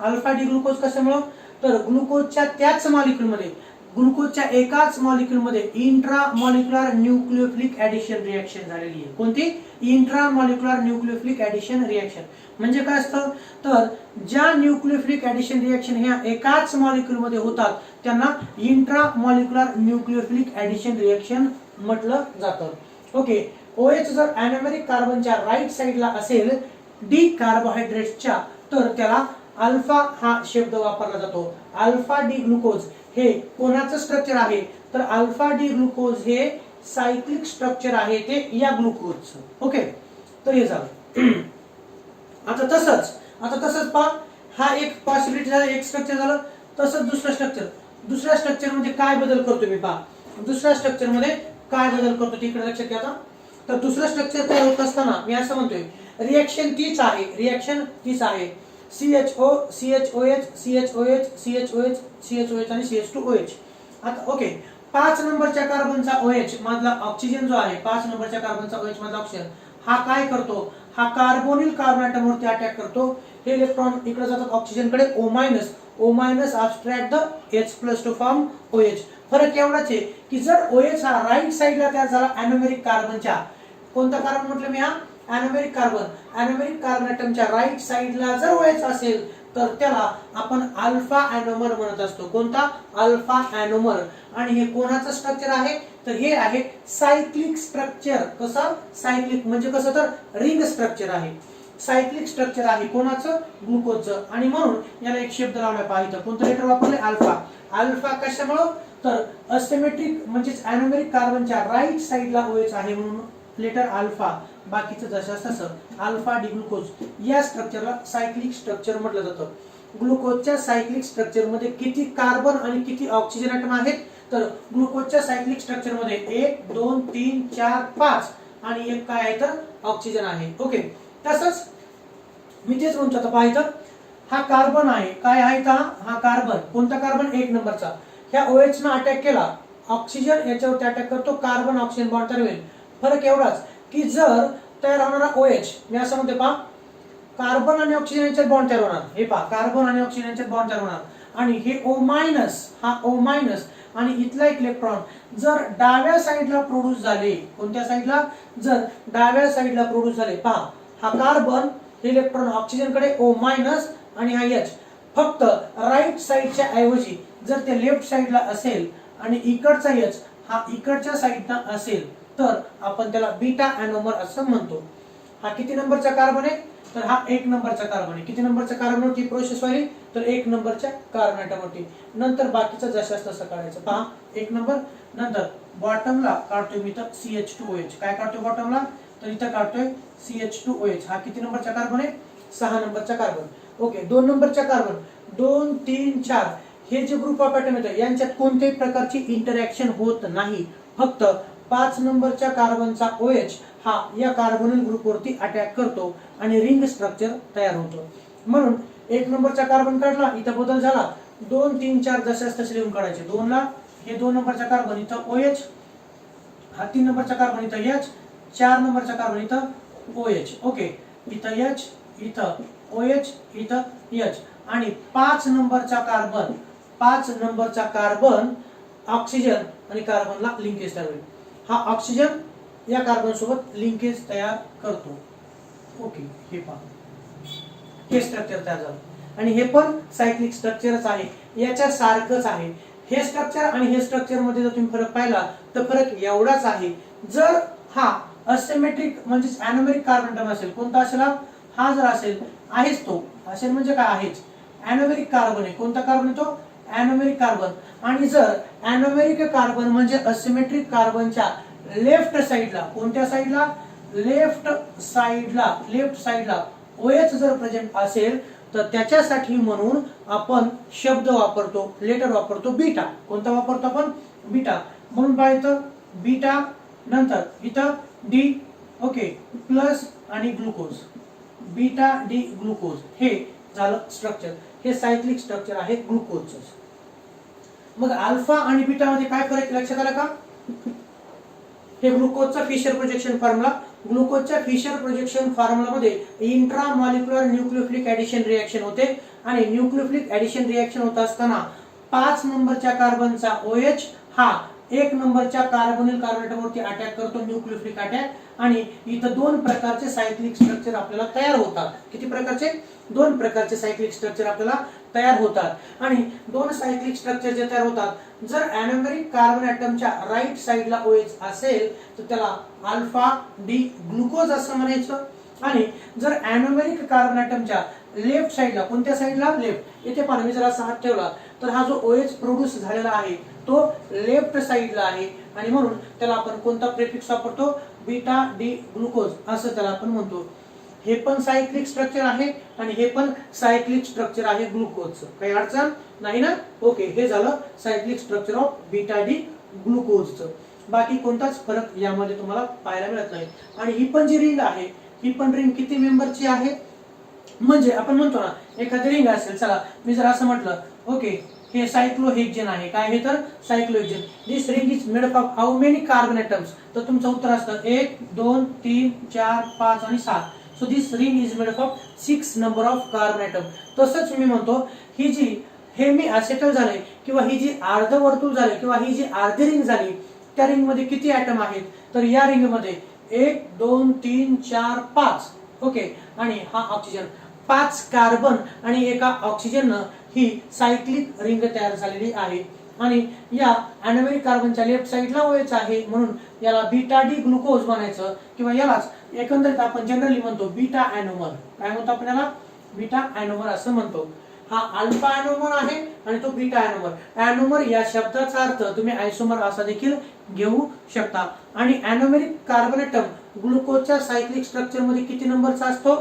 अल्फा डी ग्लुकोज कशामुळे तर ग्लुकोजच्या त्याच मॉलिक्यूलमध्ये, ग्लुकोजच्या एकाच मॉलिक्यूलमध्ये intra molecular nucleophilic addition reaction झालेली आहे. कोणती? Intra molecular nucleophilic addition reaction. म्हणजे काय असतं तर ज्या न्यूक्लियोफिलिक ऍडिशन रिएक्शन ह्या एकाच मॉलिक्यूलमध्ये होतात त्यांना intra molecular nucleophilic addition reaction म्हटलं जातं. ओके, OH जर ॲनोमेरिक कार्बनच्या राईट साईडला असेल डी कार्बोहायड्रेट्सच्या, तर त्याला अल्फा हा शब्द वापरला जातो. अल्फा डी ग्लुकोज हे कोणाचं स्ट्रक्चर आहे, तर अल्फा डी ग्लुकोज हे सायक्लिक स्ट्रक्चर आहे ते या ग्लुकोजचं. ओके, तर हे झालं. आता तसंच पहा, हा एक पॉसिबिलिटी झाला, एक स्ट्रक्चर झालं. तसंच दुसऱ्या स्ट्रक्चर मध्ये काय बदल करतो मी पहा. दुसऱ्या स्ट्रक्चर मध्ये काय बदल करतो तिकडे लक्षात घ्या. आता तर दुसरं स्ट्रक्चर तयार होत असताना मी असं म्हणतोय, रिएक्शन तीच आहे. CHO CHOH CHOH CHOH CHOH आणि CH2OH. आता ओके, 5 नंबरच्या कार्बनचा OH मधला ऑक्सिजन जो आहे, 5 नंबरच्या कार्बनचा OH मधला ऑक्सिजन हा काय करतो, हा कार्बोनिल कार्बन ॲटमवरती अटॅक करतो. हे इलेक्ट्रॉन इकडे जातात ऑक्सिजन कडे, O minus abstract the H+ to form OH. फरक एवढाच आहे की जर OH हा राईट साइडला तयार झाला अॅनोमेरिक कार्बनच्या, कोणता कार्बन म्हटलं मी, हा अॅनोमेरिक कार्बन ॲटमच्या राईट साइडला जर OH असेल तर त्याला आपण अल्फा ॲनोमर म्हणत असतो. कोणता, अल्फा ॲनोमर. आणि हे कोणाचं स्ट्रक्चर आहे, तर हे आहे सायक्लिक स्ट्रक्चर. कसं सायक्लिक म्हणजे कसं, तर रिंग स्ट्रक्चर आहे, सायक्लिक स्ट्रक्चर आहे कोणाचं, ग्लुकोजचं. आणि म्हणून याला एक शब्द लावला पाहिजे. कोणतं लेटर वापरले, अल्फा. अल्फा कशामुळे, तर असिमेट्रिक म्हणजे अॅनोमेरिक कार्बनच्या राईट साइडला OH आहे म्हणून लेटर अल्फा. बाकीचं जसं तसं अल्फा डी ग्लुकोज या स्ट्रक्चरला सायक्लिक स्ट्रक्चर म्हटलं जातं. ग्लुकोजच्या सायक्लिक स्ट्रक्चर मध्ये किती कार्बन आणि किती ऑक्सिजन ॲटम आहेत, तर ग्लुकोजच्या सायक्लिक स्ट्रक्चर मध्ये 1 2 3 4 5 आणि एक काय आहे, तर ऑक्सिजन आहे. ओके, तसंच मी तेच म्हणतो. आता पाहिजे, हा कार्बन आहे, काय आहे का, हा कार्बन. कोणता कार्बन, 1 नंबरचा. ह्या OH न अटॅक केला, ऑक्सिजन याच्यावरती अटॅक करतो, कार्बन ऑक्सिजन बॉन्ड तयार होईल. फरक एवढाच की जर तयार होणारा OH, मी असं म्हणते पहा, कार्बन आणि ऑक्सिजन यांच्यात बॉन्ड तयार होणार. हे पहा, कार्बन आणि ऑक्सिजन यांच्यात बॉन्ड तयार होणार. आणि हे O- आणि इथला एक इलेक्ट्रॉन जर डाव्या साइडला प्रोड्यूस झाले, कोणत्या साइडला, जर डाव्या साइडला प्रोड्यूस झाले, पहा हा कार्बन, हे इलेक्ट्रॉन ऑक्सिजन कडे O- आणि हा H. फक्त राईट साइडच्या ऐवजी जर ते लेफ्ट साइडला असेल आणि इकडचा H हा इकडच्या साइडला असेल तर आपण त्याला बीटा ॲनोमर असं म्हणतो. हा किती नंबरचा कार्बन आहे, तर हा 1 नंबरचा कार्बन आहे. किती नंबरच्या कार्बनवरती प्रोसेस व्हायली, तर 1 नंबरच्या कार्बन ॲटमवरती. नंतर बाकीचं जशास तसं काढायचं. पहा 1 नंबर, नंतर बॉटमला काढतोय मी तर CH2OH. काय काढतोय बॉटमला, तर इथं काढतोय CH2OH. हा किती नंबरचा कार्बन आहे, 6 नंबरचा कार्बन. ओके, 2 नंबरच्या कार्बन 2 3 4 हे जे ग्रुप ऑफ ॲटम येतात यांच्यात कोणत्याही प्रकारची इंटरॅक्शन होत नाही. फक्त 5 नंबरच्या कार्बनचा OH हा या कार्बोनिल ग्रुपवरती अटॅक करतो आणि रिंग स्ट्रक्चर तयार होतं. म्हणून 1 नंबरचा कार्बन काढला, इथं बदल झाला, 2 3 4 जशास तसे लिहून काढायचे. 2 ला हे 2 नंबरचा कार्बन, इथं OH, हा 3 नंबरचा कार्बन, इथं H, 4 नंबरचा कार्बन, इथं OH. ओके, इथं H, इथं OH, इथं H. आणि 5 नंबरचा कार्बन ऑक्सिजन आणि कार्बनला लिंकेज तयार होईल. हा ऑक्सिजन या कार्बन सोबत लिंकेज तयार करतो. ओके, हे पहा, हे स्ट्रक्चर तयार झालं. आणि हे पण सायक्लिक स्ट्रक्चरच आहे, याच्या सारखंच आहे. हे स्ट्रक्चर आणि हे स्ट्रक्चर मध्ये जर तुम्ही फरक पाहिला तर फरक एवढाच आहे. जर हा असिमेट्रिक म्हणजे अॅनोमेरिक कार्बन ॲटम असेल, कोणता असेल हा जर असेल, आहेच तो, असेल म्हणजे काय आहेच, अॅनोमेरिक कार्बन आहे. कोणता कार्बन आहे तो, अॅनोमेरिक कार्बन. आणि जर अॅनोमेरिक कार्बन म्हणजे असिमेट्रिक कार्बनच्या लेफ्ट साइडला, कोणत्या साइडला, लेफ्ट साइडला OH जर प्रेझेंट असेल तर त्याच्यासाठी म्हणून आपण शब्द वापरतो, लेटर वापरतो बीटा. कोणता वापरतो आपण, बीटा. म्हणून पाहिजे बीटा, नंतर इथं D. ओके, प्लस आणि ग्लुकोज, बीटा डी ग्लुकोज. हे झालं स्ट्रक्चर. हे सायक्लिक स्ट्रक्चर आहे ग्लुकोजचं. मग अल्फा आणि बीटा मध्ये काय फरक लक्षात आला का, हे ग्लुकोजचा फिशर प्रोजेक्शन फॉर्म्युला. ग्लुकोजच्या फिशर प्रोजेक्शन फॉर्म्युला मध्ये इंट्रामॉलिक्युलर न्यूक्लियोफिलिक ऍडिशन रिएक्शन होते. आणि न्यूक्लियोफिलिक ऍडिशन रिएक्शन होत असताना 5 नंबरच्या कार्बनचा OH हा 1 नंबरच्या कार्बोनिल कार्बन ॲटमवरती अटॅक करतो, न्यूक्लियोफिलिक अटॅक. आणि इथं 2 प्रकारचे सायक्लिक स्ट्रक्चर आपल्याला तयार होतात. किती प्रकारचे, 2 प्रकारचे सायक्लिक स्ट्रक्चर आपल्याला तयार होतात. आणि 2 सायक्लिक स्ट्रक्चर जे तयार होतात, जर अॅनोमेरिक कार्बन ॲटमच्या राईट साइडला OH असेल तर त्याला अल्फा डी ग्लुकोज असं म्हणायचं. आणि जर अॅनोमेरिक कार्बन ॲटमच्या लेफ्ट साईडला, कोणत्या साईडला, लेफ्ट, इथे पाहा मी जर असा हात ठेवला तर हा जो OH प्रोड्यूस झालेला आहे तो लेफ्ट साईडला आहे आणि म्हणून त्याला आपण कोणता प्रिफिक्स वापरतो, बीटा डी ग्लुकोज असं त्याला आपण म्हणतो. हे पण सायक्लिक स्ट्रक्चर आहे आणि हे पण सायक्लिक स्ट्रक्चर आहे ग्लुकोजचं, काही अडचण नाही ना. ओके, हे झालं cyclic structure of beta D ग्लुकोजचं. बाकी कोणताच फरक यामध्ये तुम्हाला पाहायला मिळत नाही. आणि ही पण जी रिंग आहे ही पण रिंग किती मेंबरची आहे, म्हणजे आपण म्हणतो ना एखादी रिंग असेल, चला मी जर असं म्हटलं ओके हे सायक्लोहेक्झेन आहे, काय हे तर cyclohexane. This ring is made of how many carbon atoms, तर तुमचं उत्तर असतं 1 2 3 4 5 आणि 7. So this ring is made of 6 number of carbon atom. तसंच मी म्हणतो ही जी हे मी असेटल झाले किंवा ही जी अर्धवर्तुळ झाले किंवा ही जी अर्धी रिंग झाली त्या रिंग मध्ये किती ॲटम आहेत, तर या रिंग मध्ये 1 2 3 4 5. ओके, आणि हा ऑक्सिजन, 5 कार्बन आणि एका ऑक्सिजननं ही सायक्लिक रिंग तयार झालेली आहे. आणि या अॅनोमेरिक कार्बनच्या लेफ्ट साईडला OH आहे म्हणून याला बीटा डी ग्लुकोज म्हणायचं किंवा यालाच एकंदरीत आपण जनरली म्हणतो बीटा ॲनोमर. काय म्हणतो आपण याला, बीटा ॲनोमर असं म्हणतो. हा अल्फा ॲनोमर आहे आणि तो बीटा ॲनोमर. ॲनोमर या शब्दाचा अर्थ तुम्ही आयसोमर असा देखील घेऊ शकता. आणि ॲनोमेरिक कार्बन ॲटम ग्लुकोजच्या सायक्लिक स्ट्रक्चर मध्ये किती नंबरचा असतो,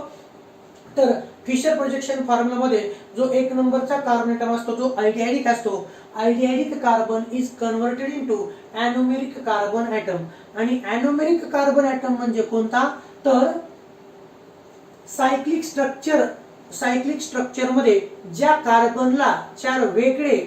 तर फिशर प्रोजेक्शन फॉर्म्युला मध्ये जो 1 नंबरचा कार्बन ॲटम असतो तो अल्डिहाइडिक असतो. Aldehydic carbon is converted into anomeric carbon atom. आणि ॲनोमेरिक कार्बन ॲटम म्हणजे कोणता, तर सायक्लिक स्ट्रक्चर मध्ये ज्या कार्बनला 4 वेगळे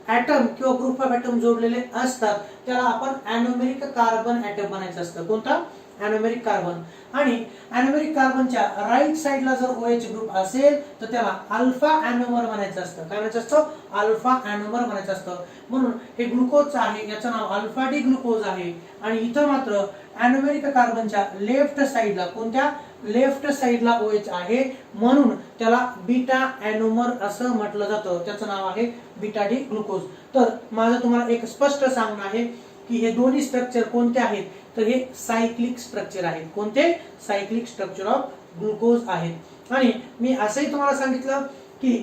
ॲटम किंवा ग्रुप ऑफ ॲटम जोडलेले असतात त्याला आपण ॲनोमेरिक कार्बन ॲटम म्हणायचं असतं. कोणता, ॲनोमेरिक कार्बन. आणि ॲनोमेरिक कार्बनच्या राईट साईडला जर OH ग्रुप असेल तर त्याला अल्फा ॲनोमर म्हणायचं असतं. काय म्हणायचं असतं, अल्फा ॲनोमर म्हणायचं असतं. म्हणून हे ग्लुकोजचं आहे, याचं नाव अल्फा डी ग्लुकोज आहे. आणि इथं मात्र ॲनोमेरिक कार्बनच्या लेफ्ट साईडला, कोणत्या, लेफ्ट साईडला OH आहे म्हणून त्याला बीटा ॲनोमर असं म्हटलं जातं. त्याचं नाव आहे बीटा डी ग्लुकोज. तर माझं तुम्हाला एक स्पष्ट सांगणं आहे की हे दोन्ही स्ट्रक्चर कोणते आहेत, तर हे सायक्लिक स्ट्रक्चर आहेत. कोणते, सायक्लिक स्ट्रक्चर ऑफ ग्लुकोज आहेत. आणि मी असंही तुम्हाला सांगितलं की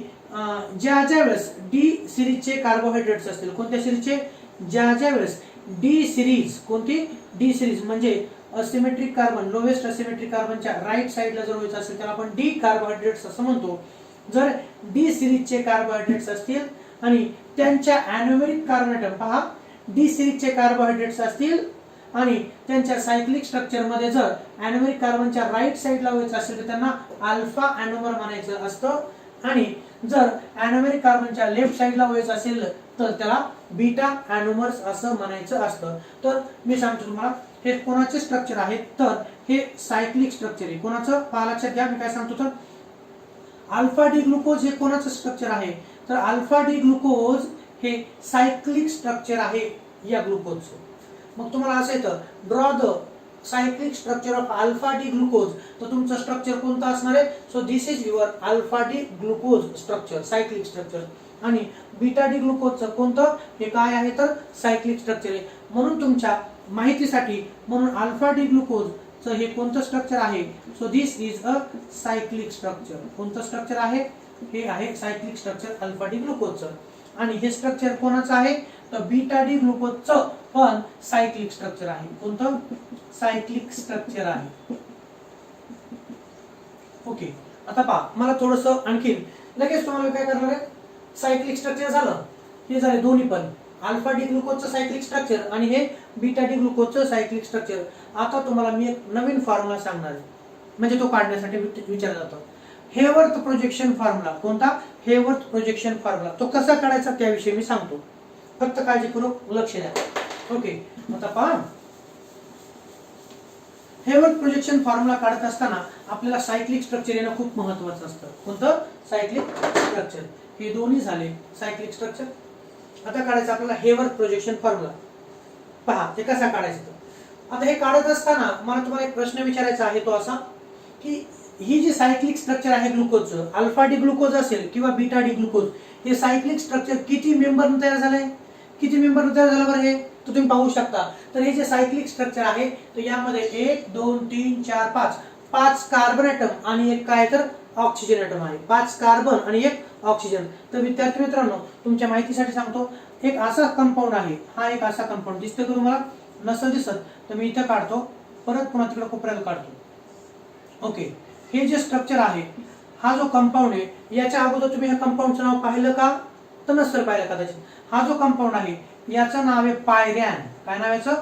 ज्या वेळेस डी सिरीजचे कार्बोहायड्रेट्स असतील, कोणत्या सिरीजचे, ज्या वेळेस डी सिरीज, कोणती, डी सिरीज म्हणजे असिमेट्रिक कार्बन, लोवेस्ट असिमेट्रिक कार्बनच्या राईट साईडला जर व्हायचं असेल त्याला आपण डी कार्बोहायड्रेट्स असं म्हणतो. जर डी सिरीजचे कार्बोहायड्रेट्स असतील आणि त्यांच्या ॲनोमेरिक कार्बन ॲटम, पहा डी सिरीजचे कार्बोहायड्रेट्स असतील आणि त्यांच्या सायक्लिक स्ट्रक्चर मध्ये जर ॲनोमेरिक कार्बनच्या राईट साईडला व्हायचं असेल तर त्यांना अल्फा ॲनोमर म्हणायचं असतं. आणि जर ॲनोमेरिक कार्बनच्या लेफ्ट साईडला व्हायचं असेल तर त्याला बीटा ॲनोमर्स असं म्हणायचं असतं. तर मी सांगतो तुम्हाला हे कोणाचे स्ट्रक्चर आहे, तर हे सायक्लिक स्ट्रक्चर आहे. कोणाचं, पहा लक्षात घ्या मी काय सांगतो, तर अल्फा डी ग्लुकोज हे कोणाचं स्ट्रक्चर आहे, तर अल्फा डी ग्लुकोज हे सायक्लिक स्ट्रक्चर आहे या ग्लुकोजचं. मग तुम्हाला असं येतं draw the cyclic structure of alpha D glucose, तर तुमचं स्ट्रक्चर कोणतं असणार आहे, so this is your alpha D glucose structure, cyclic structure. आणि बीटा डी ग्लुकोजचं कोणतं, हे काय आहे तर सायक्लिक स्ट्रक्चर आहे. म्हणून तुमच्या माहितीसाठी, म्हणून अल्फा डी ग्लुकोजचं हे कोणतं स्ट्रक्चर आहे, so this is a cyclic structure. कोणतं स्ट्रक्चर आहे, हे आहे सायक्लिक स्ट्रक्चर अल्फा डी ग्लुकोजचं. आणि हे स्ट्रक्चर कोणाचं आहे, तर बीटा डी ग्लुकोजचं पण सायक्लिक स्ट्रक्चर आहे. कोणतं, सायक्लिक स्ट्रक्चर आहे. ओके, आता पहा मला थोडंसं आणखी लगेच तुम्हाला काय करणार आहे, सायक्लिक स्ट्रक्चर झालं, हे झाले दोन्ही पण अल्फा डी ग्लुकोजचं सायक्लिक स्ट्रक्चर आणि हे बीटा डी ग्लुकोजचं सायक्लिक स्ट्रक्चर. आता तुम्हाला मी एक नवीन फॉर्म्युला सांगणार आहे, म्हणजे तो काढण्यासाठी विचारला जातो, हेवर्थ प्रोजेक्शन फॉर्म्युला. कोणता, हेवर्थ प्रोजेक्शन फॉर्म्युला. तो कसा काढायचा त्याविषयी मी सांगतो, फक्त काळजीपूर्वक लक्ष द्या. ओके, आता पहा हेवर्थ प्रोजेक्शन फॉर्म्युला काढत असताना आपल्याला सायक्लिक स्ट्रक्चर येणं खूप महत्त्वाचं असतं. कोणतं, सायक्लिक स्ट्रक्चर. हे दोन्ही झाले सायक्लिक स्ट्रक्चर. आता काढायचं आपल्याला हेवर्थ प्रोजेक्शन फॉर्म्युला. पहा ते कसा काढायचं. आता हे काढत असताना मला तुम्हाला एक प्रश्न विचारायचा आहे, तो असा की ही जी सायक्लिक स्ट्रक्चर आहे ग्लुकोजचं, अल्फा डी ग्लुकोज असेल किंवा बीटा डी ग्लुकोज, हे सायक्लिक स्ट्रक्चर किती मेंबरनं तयार झालंय, किती मेंबरनं तयार झालं बरं, हे तर तुम्ही पाहू शकता. तर हे जे सायक्लिक स्ट्रक्चर आहे तर यामध्ये 1 2 3 4 5 5 कार्बन ॲटम आणि एक काय तर ऑक्सिजन ॲटम आहे. 5 कार्बन आणि एक ऑक्सिजन. तर विद्यार्थी मित्रांनो, तुमच्या माहितीसाठी सांगतो, एक असा कंपाऊंड आहे, हा एक असा कंपाऊंड दिसतो का तुम्हाला? नसेल दिसत तर मी इथे काढतो, परत पुन्हा तिकडे कोपऱ्याला काढतो. ओके, हे जे स्ट्रक्चर आहे, हा जो कंपाऊंड आहे, याच्या अगोदर तुम्ही ह्या कंपाऊंडचं नाव पाहिलं का? तर नसेल पाहिलं कदाचित. हा जो कंपाऊंड आहे याचं नाव आहे पायरॅन. काय नाव याचं?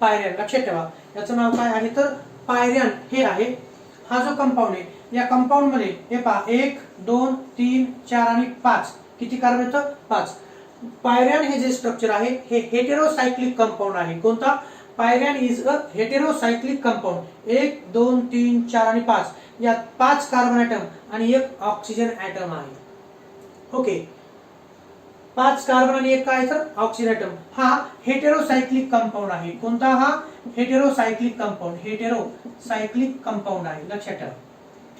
पायरॅन. लक्षात ठेवा, याचं नाव काय आहे तर पायरॅन हे आहे. हा जो कंपाऊंड आहे, या कंपाऊंड मध्ये हे पहा 1 2 3 4 आणि 5 किती कार्बन येतं? 5. पायरॅन हे जे स्ट्रक्चर आहे हे हेटेरोसायक्लिक कंपाऊंड आहे. कोणता? पायरॅन इज अ हेटेरोसायक्लिक कंपाऊंड. 1 2 3 4 आणि 5 यात 5 कार्बन ॲटम आणि एक ऑक्सिजन ॲटम आहे. ओके, 5 कार्बन आणि एक काय तर ऑक्सिजन ॲटम. हा हेटेरोसायक्लिक कंपाऊंड आहे. कोणता? हा हेटेरोसायक्लिक कंपाऊंड. हेटेरोसायक्लिक कंपाऊंड आहे. लक्षात ठेवा,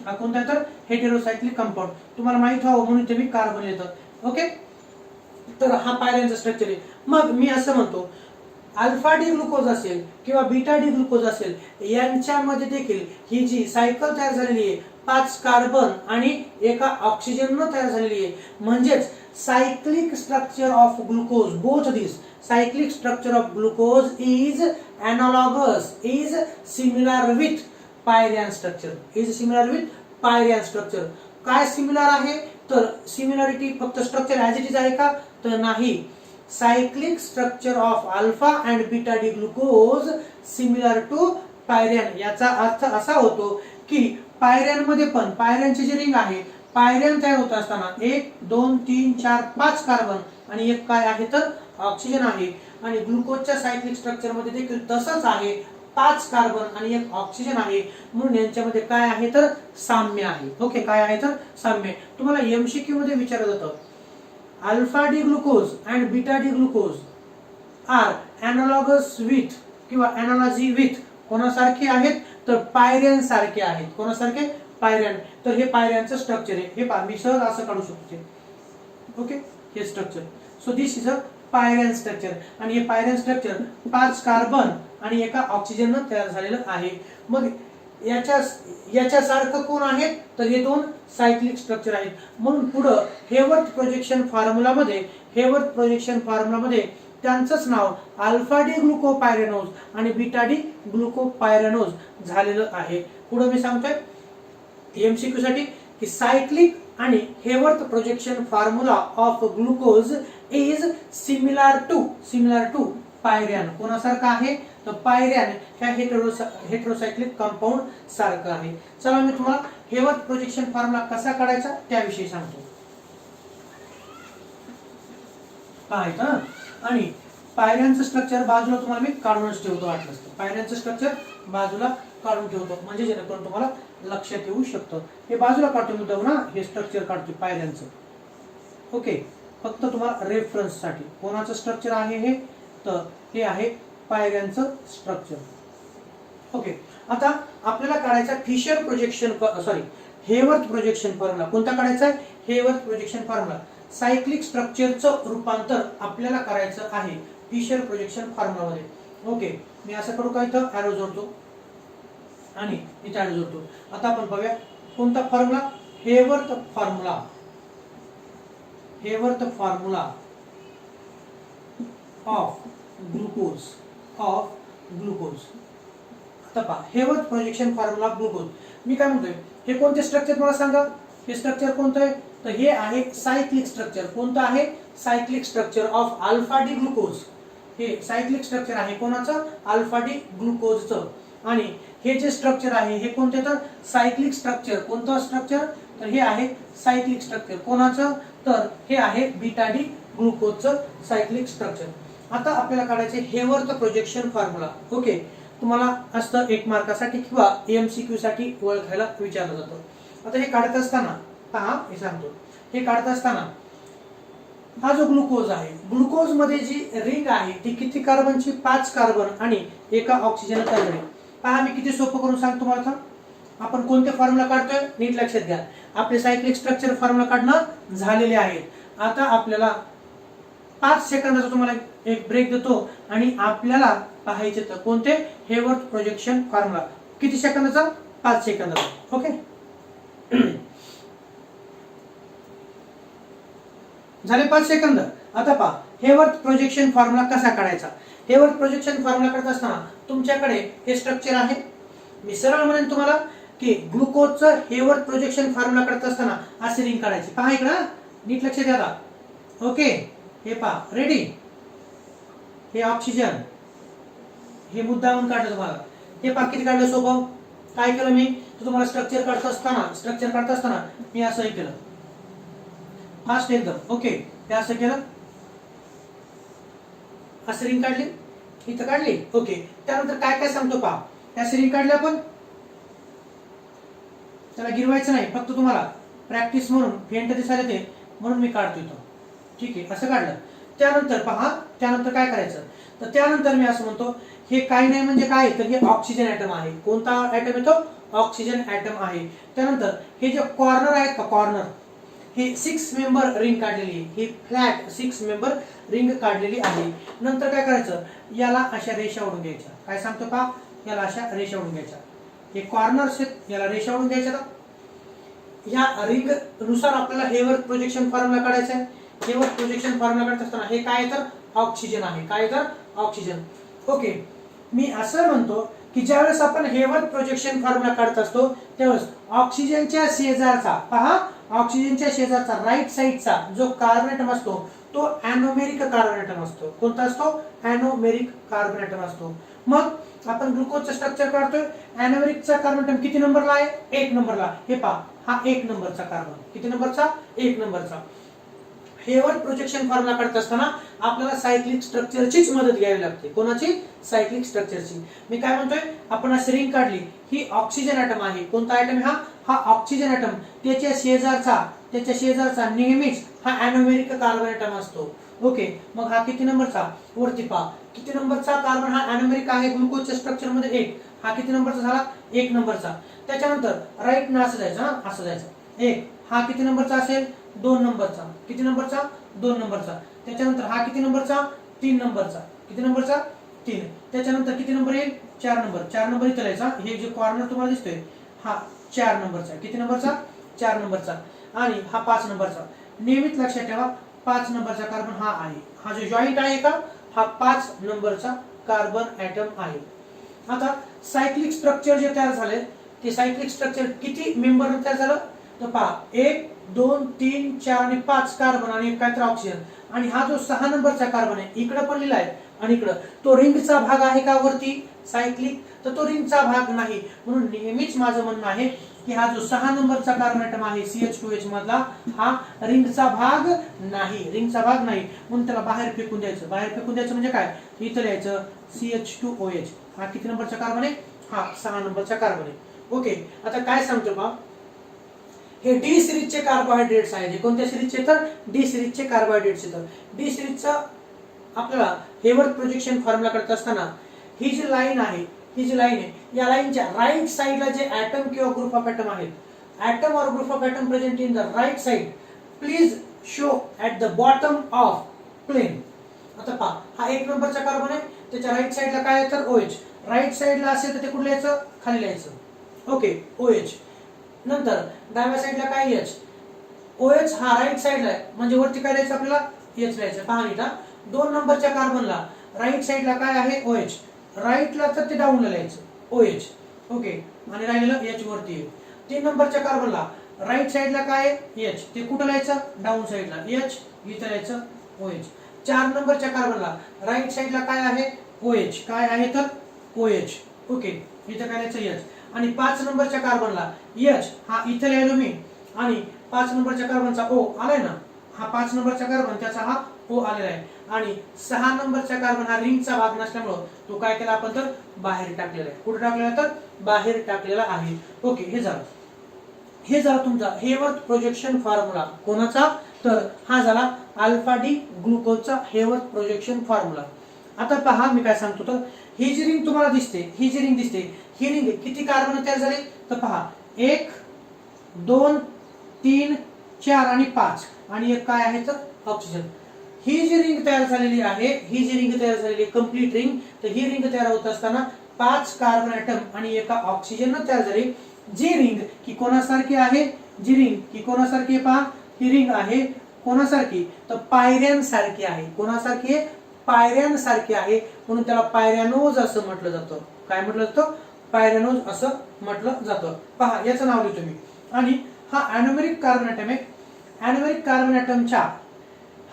हा कोणता तर हेटेरोसायक्लिक कंपाऊंड. तुम्हाला माहित व्हावं म्हणून ते मी कार्बन येतं. ओके, तर हा पायरॅनचा स्ट्रक्चर आहे. मग मी असं म्हणतो, अल्फा डी ग्लुकोज असेल किंवा बीटा डी ग्लुकोज असेल, यांच्यामध्ये देखील ही जी सायकल तयार झालेली आहे 5 कार्बन आणि एका ऑक्सिजननं तयार झालेली आहे. म्हणजेच cyclic structure of glucose, both this cyclic structure of glucose is analogous, is similar with pyran structure, is similar with pyran structure. काय सिमिलर आहे तर सिमिलरिटी फक्त स्ट्रक्चर ॲज इट इज आहे का? तर नाही. Cyclic structure of alpha and beta D glucose similar to pyran. याचा अर्थ असा होतो की पायरॅन मध्ये पण पायरॅनचे जे रिंग आहे, पायरॅन तयार होत असताना 1 2 3 4 5 कार्बन आणि एक काय आहे तर ऑक्सिजन आहे. आणि ग्लुकोजच्या सायक्लिक स्ट्रक्चर मध्ये देखील तसंच आहे, 5 कार्बन आणि एक ऑक्सिजन आहे. म्हणून यांच्यामध्ये काय आहे तर साम्य आहे. ओके, काय आहे तर साम्य. तुम्हाला एमसीक्यू मध्ये विचारलं जातं, alpha D glucose and beta D glucose are analogous with किंवा एनालॉजी विथ कोणासारखे आहेत तर पायरॅन सारखे आहेत. कोणासारखे? पायरॅन. तर हे पायरॅनचं स्ट्रक्चर आहे. हे पहा, मी सहज असं काढू शकतो. ओके, हे structure. So this is a pyran structure. आणि हे पायरॅन स्ट्रक्चर 5 कार्बन आणि एका ऑक्सिजननं तयार झालेलं आहे. मग याच्यासारखं कोण आहेत तर हे दोन सायक्लिक स्ट्रक्चर आहेत. म्हणून पुढं हेवर्थ प्रोजेक्शन फॉर्म्युलामध्ये त्यांचंच नाव अल्फा डी ग्लुकोपायरॅनोज आणि बीटा डी ग्लुकोपायरॅनोज झालेलं आहे. पुढे मी सांगतोय एमसीक्यू साठी की सायक्लिक आणि Haworth projection formula of glucose is similar to pyran. कोणासारखं आहे तर पायरॅन ह्या हेटेरोसायक्लिक कंपाऊंड सारखं आहे. चला मी तुम्हाला हेवर्थ प्रोजेक्शन फॉर्म्युला कसा काढायचा त्याविषयी सांगतो. काय तर आणि पायरॅनचं स्ट्रक्चर बाजूला तुम्हाला मी काढूनच ठेवतो. वाटलंच तर पायरॅनचं स्ट्रक्चर बाजूला काढून ठेवतो म्हणजे जेणेकरून तुम्हाला लक्षात येऊ शकतं. हे बाजूला काढतो मुद्दाम ना, हे स्ट्रक्चर काढतो पायरॅनचं. ओके, फक्त तुम्हाला रेफरन्स साठी कोणाचं स्ट्रक्चर आहे हे तर हे आहे पायरॅनचं स्ट्रक्चर. ओके, आता आपल्याला काढायचा Fischer projection Haworth projection formula. कोणता काढायचा आहे? Haworth projection formula. सायक्लिक स्ट्रक्चरचं रूपांतर आपल्याला करायचं आहे फिशर प्रोजेक्शन फॉर्म्युलामध्ये. ओके, मी असं करू का? इथं ॲरो जोडतो आणि इथं ॲरो जोडतो. आता आपण पाहूया कोणता formula? Haworth formula of glucose. आता पहा, Haworth projection formula of glucose. मी काय म्हणतोय, हे कोणते स्ट्रक्चर मला सांगा? हे स्ट्रक्चर कोणतं आहे तर हे आहे सायक्लिक स्ट्रक्चर. कोणतं आहे? Cyclic structure of alpha D glucose. हे सायक्लिक स्ट्रक्चर आहे कोणाचं? अल्फा डी ग्लुकोजचं. आणि हे जे स्ट्रक्चर आहे हे कोणते तर सायक्लिक स्ट्रक्चर. कोणतं स्ट्रक्चर तर हे आहे सायक्लिक स्ट्रक्चर. कोणाचं तर हे आहे बीटा डी ग्लुकोजचं सायक्लिक स्ट्रक्चर. आता आपल्याला काढायचे हेवर्थ प्रोजेक्शन फॉर्म्युला. ओके, तुम्हाला असतं 1 मार्कासाठी किंवा एमसीक्यू साठी ओळखायला विचारलं जातं. आता हे काढत असताना पहा, हे सांगतो, हे काढत असताना हा जो ग्लुकोज आहे, ग्लुकोज मध्ये जी रिंग आहे ती किती कार्बनची? 5 कार्बन आणि एका ऑक्सिजन तयार झाली. पहा, मी किती सोपं करून सांगतो तुम्हाला. आपण कोणते फॉर्म्युला काढतोय नीट लक्षात घ्या. आपले सायक्लिक स्ट्रक्चर फॉर्म्युला काढणं झालेले आहेत. आता आपल्याला 5 सेकंदाचा तुम्हाला एक ब्रेक देतो आणि आपल्याला पाहायचे तर कोणते? Hayworth projection formula. किती सेकंदाचा? 5 सेकंद. ओके, झाले 5 सेकंद. आता पहा हेवर्थ प्रोजेक्शन फॉर्म्युला कसा काढायचा. हेवर्थ प्रोजेक्शन फॉर्म्युला करत असताना तुमच्याकडे हे स्ट्रक्चर आहे. मी सरळ म्हणेन तुम्हाला की ग्लुकोजचं हेवर्थ प्रोजेक्शन फॉर्म्युला करत असताना असे रिंग काढायची. पहा इकडं नीट लक्ष द्या आता. ओके, हे पहा रेडी. हे ऑक्सिजन, हे मुद्दामून काढलं तुम्हाला. हे पहा किती काढलं सोपं. काय केलं मी, तुम्हाला स्ट्रक्चर काढत असताना मी असं हे केलं फास्ट एकदम. ओके, हे असं केलं, असं रिंग काढली, इथं काढली. ओके, त्यानंतर काय काय सांगतो पहा. त्या रिंग काढली आपण, त्याला गिरवायचं नाही, फक्त तुम्हाला प्रॅक्टिस म्हणून फेंट दिसायला ते म्हणून मी काढतो इथं. ठीक आहे, असं काढलं. त्यानंतर पहा, त्यानंतर काय करायचं. तर त्यानंतर मी असं म्हणतो हे काही नाही म्हणजे काय, तर हे ऑक्सिजन ऍटम आहे. कोणता ऍटम येतो, ऑक्सिजन ऍटम आहे. त्यानंतर हे जे कॉर्नर आहेत का, कॉर्नर, हे 6 मेंबर रिंग काढलेली आहे. ही फ्लॅट 6 मेंबर रिंग काढलेली आहे. नंतर काय करायचं, याला अशा रेषा ओढून घ्यायच्या. काय सांगतो पहा, याला अशा रेषा ओढून घ्यायच्या. हे कॉर्नर्स आहेत, याला रेषा ओढून घ्यायच्या. ह्या रिंग नुसार आपल्याला हेवर्थ प्रोजेक्शन फॉर्म्युला काढायचा आहे. हेवर्थ प्रोजेक्शन फॉर्म्युला काढत असताना हे काय, तर ऑक्सिजन आहे. काय, तर ऑक्सिजन. ओके, मी असं म्हणतो की ज्यावेळेस आपण हेवर्थ प्रोजेक्शन फॉर्म्युला काढत असतो त्यावेळेस ऑक्सिजनच्या शेजारचा, पहा ऑक्सिजनच्या शेजारचा राईट साइडचा जो कार्बन ऍटम असतो तो एनोमेरिक कार्बन ऍटम असतो. कोणता असतो, एनोमेरिक कार्बन ऍटम असतो. मग आपण ग्लुकोजचं स्ट्रक्चर काढतोय. एनोमेरिकचा कार्बन ऍटम किती नंबरला आहे, 1 नंबरला. हे पहा, हा 1 नंबरचा कार्बन. किती नंबरचा, 1 नंबरचा. हेवर्थ प्रोजेक्शन फॉर्म्युला काढत असताना आपल्याला सायक्लिक स्ट्रक्चरचीच मदत घ्यावी लागते. कोणाची, सायक्लिक स्ट्रक्चरची. मी काय म्हणतोय, आपण अशी रिंग काढली, ही ऑक्सिजन ऍटम आहे. कोणता ऍटम आहे हा ऑक्सिजन ऍटम. त्याच्या शेजारचा नेहमीच हा एनोमेरिक कार्बन ऍटम असतो. ओके, मग हा किती नंबरचा, वरती पहा किती नंबरचा कार्बन हा एनोमेरिक आहे ग्लुकोजच्या स्ट्रक्चर मध्ये 1. हा किती नंबरचा झाला, 1 नंबरचा. त्याच्यानंतर राईट न असं जायचं, असं जायचं. 1 हा किती नंबरचा असेल, 2 नंबरचा. किती नंबरचा, 2 नंबरचा. त्याच्यानंतर हा किती नंबरचा, 3 नंबरचा. किती नंबरचा, 3. त्याच्यानंतर किती नंबर येईल, 4 नंबर. 4 नंबर इथं लिहायचा. हे जे कॉर्नर तुम्हाला दिसतोय हा 4 नंबरचा. किती नंबरचा, 4 नंबरचा. आणि हा 5 नंबरचा. नेहमीच लक्षात ठेवा 5 नंबरचा कार्बन हा आहे. हा जो जॉईंट आहे का, हा 5 नंबरचा कार्बन ऍटम आहे. आता सायक्लिक स्ट्रक्चर जे तयार झाले ते सायक्लिक स्ट्रक्चर किती मेंबर तयार झालं, तर पहा 1 2 3 4 आणि 5 कार्बन आणि काय तर ऑक्सिजन. आणि हा जो 6 नंबरचा कार्बन आहे इकडे पण लिहिला आहे आणि इकडे तो रिंगचा भाग आहे का वरती सायक्लिक, तर तो रिंगचा भाग नाही. म्हणून नेहमीच माझं म्हणणं आहे की हा जो 6 नंबरचा कार्बन ऍटम आहे CH2H मधला हा रिंगचा भाग नाही. रिंगचा भाग नाही म्हणून त्याला बाहेर फेकून द्यायचं. बाहेर फेकून द्यायचं म्हणजे काय, इथं लिहायचं CH2OH. हा किती नंबरचा कार्बन आहे, हा 6 नंबरचा कार्बन आहे. ओके, आता काय सांगतो बा, हे डी सिरीजचे कार्बोहायड्रेट्स आहेत. कोणत्या सिरीजचे, तर डी सिरीजचे कार्बोहायड्रेट्स येतात. डी सिरीजचा आपल्याला हेवर्थ प्रोजेक्शन फॉर्म्युला करत असताना ही जी लाईन आहे, या लाईनच्या राईट साइडला जे ऍटम किंवा ग्रुप ऑफ ऍटम आहेत, atom or group of atom present in the right side please show at the bottom of plane. आता पहा, हा 1 नंबरचा कार्बन आहे, त्याच्या राईट साइडला काय आहे, तर OH. राईट साइडला असेल तर ते कुठे लिहायचं, खाली लिहायचं. Okay, OH. नंतर डाव्या साइडला काय, H. OH हा राईट साइडला आहे म्हणजे वरती काय लिहायचं आपल्याला, H लिहायचं. पहा नीटा, 2 नंबरच्या कार्बनला राईट साइडला काय आहे, OH. राईटला तर ते डाऊनला लिहायचं OH. ओके, आणि राहिलेलं H वरती आहे. 3 नंबरच्या कार्बनला राईट साइडला काय आहे, H. ते कुठं लिहायचं, डाऊन साइडला H, इथं लिहायचं OH. 4 नंबरच्या कार्बनला राईट साइडला काय आहे, OH. काय आहे तर OH. ओके, इथं काय लिहायचं H. आणि 5 नंबरच्या कार्बनला H हा इथे लिहिलो मी आणि 5 नंबरच्या कार्बनचा O आलाय ना, हा 5 नंबरचा कार्बन त्याचा हा O आलेला आहे. आणि 6 नंबरचा कार्बन हा रिंगचा भाग नसल्यामुळे तो काय केला आपण, तर बाहेर टाकलेला आहे. कुठे टाकलेला, तर बाहेर टाकलेला आहे. ओके, हे झालं तुमचा हेवर्थ प्रोजेक्शन फॉर्म्युला. कोणाचा, तर हा झाला अल्फा डी ग्लुकोजचा हेवर्थ प्रोजेक्शन फॉर्म्युला. आता पहा मी काय सांगतो, तर ही जी रिंग तुम्हाला दिसते, ही रिंग किती कार्बन तयार झाले, तर पहा 1 2 3 4 आणि 5 आणि एक काय आहे, तर ऑक्सिजन. ही जी रिंग तयार झालेली आहे कंप्लीट रिंग, तर ही रिंग तयार होत असताना 5 कार्बन ऍटम आणि एका ऑक्सिजन तयार झाली. जी रिंग की कोणासारखी आहे, जी रिंग की कोणासारखी पहा, ही रिंग आहे कोणासारखी, तर पायऱ्यांसारखी आहे. कोणासारखी आहे? पायऱ्यांसारखी आहे, म्हणून त्याला पायऱ्यानोज असं म्हटलं जातं. काय म्हटलं जातं? पायऱ्यानोज असं म्हटलं जातं. पहा याचं नाव लिहितो मी. आणि हा अॅनोमेरिक कार्बन ॲटम आहे. अॅनोमेरिक कार्बन ॲटमच्या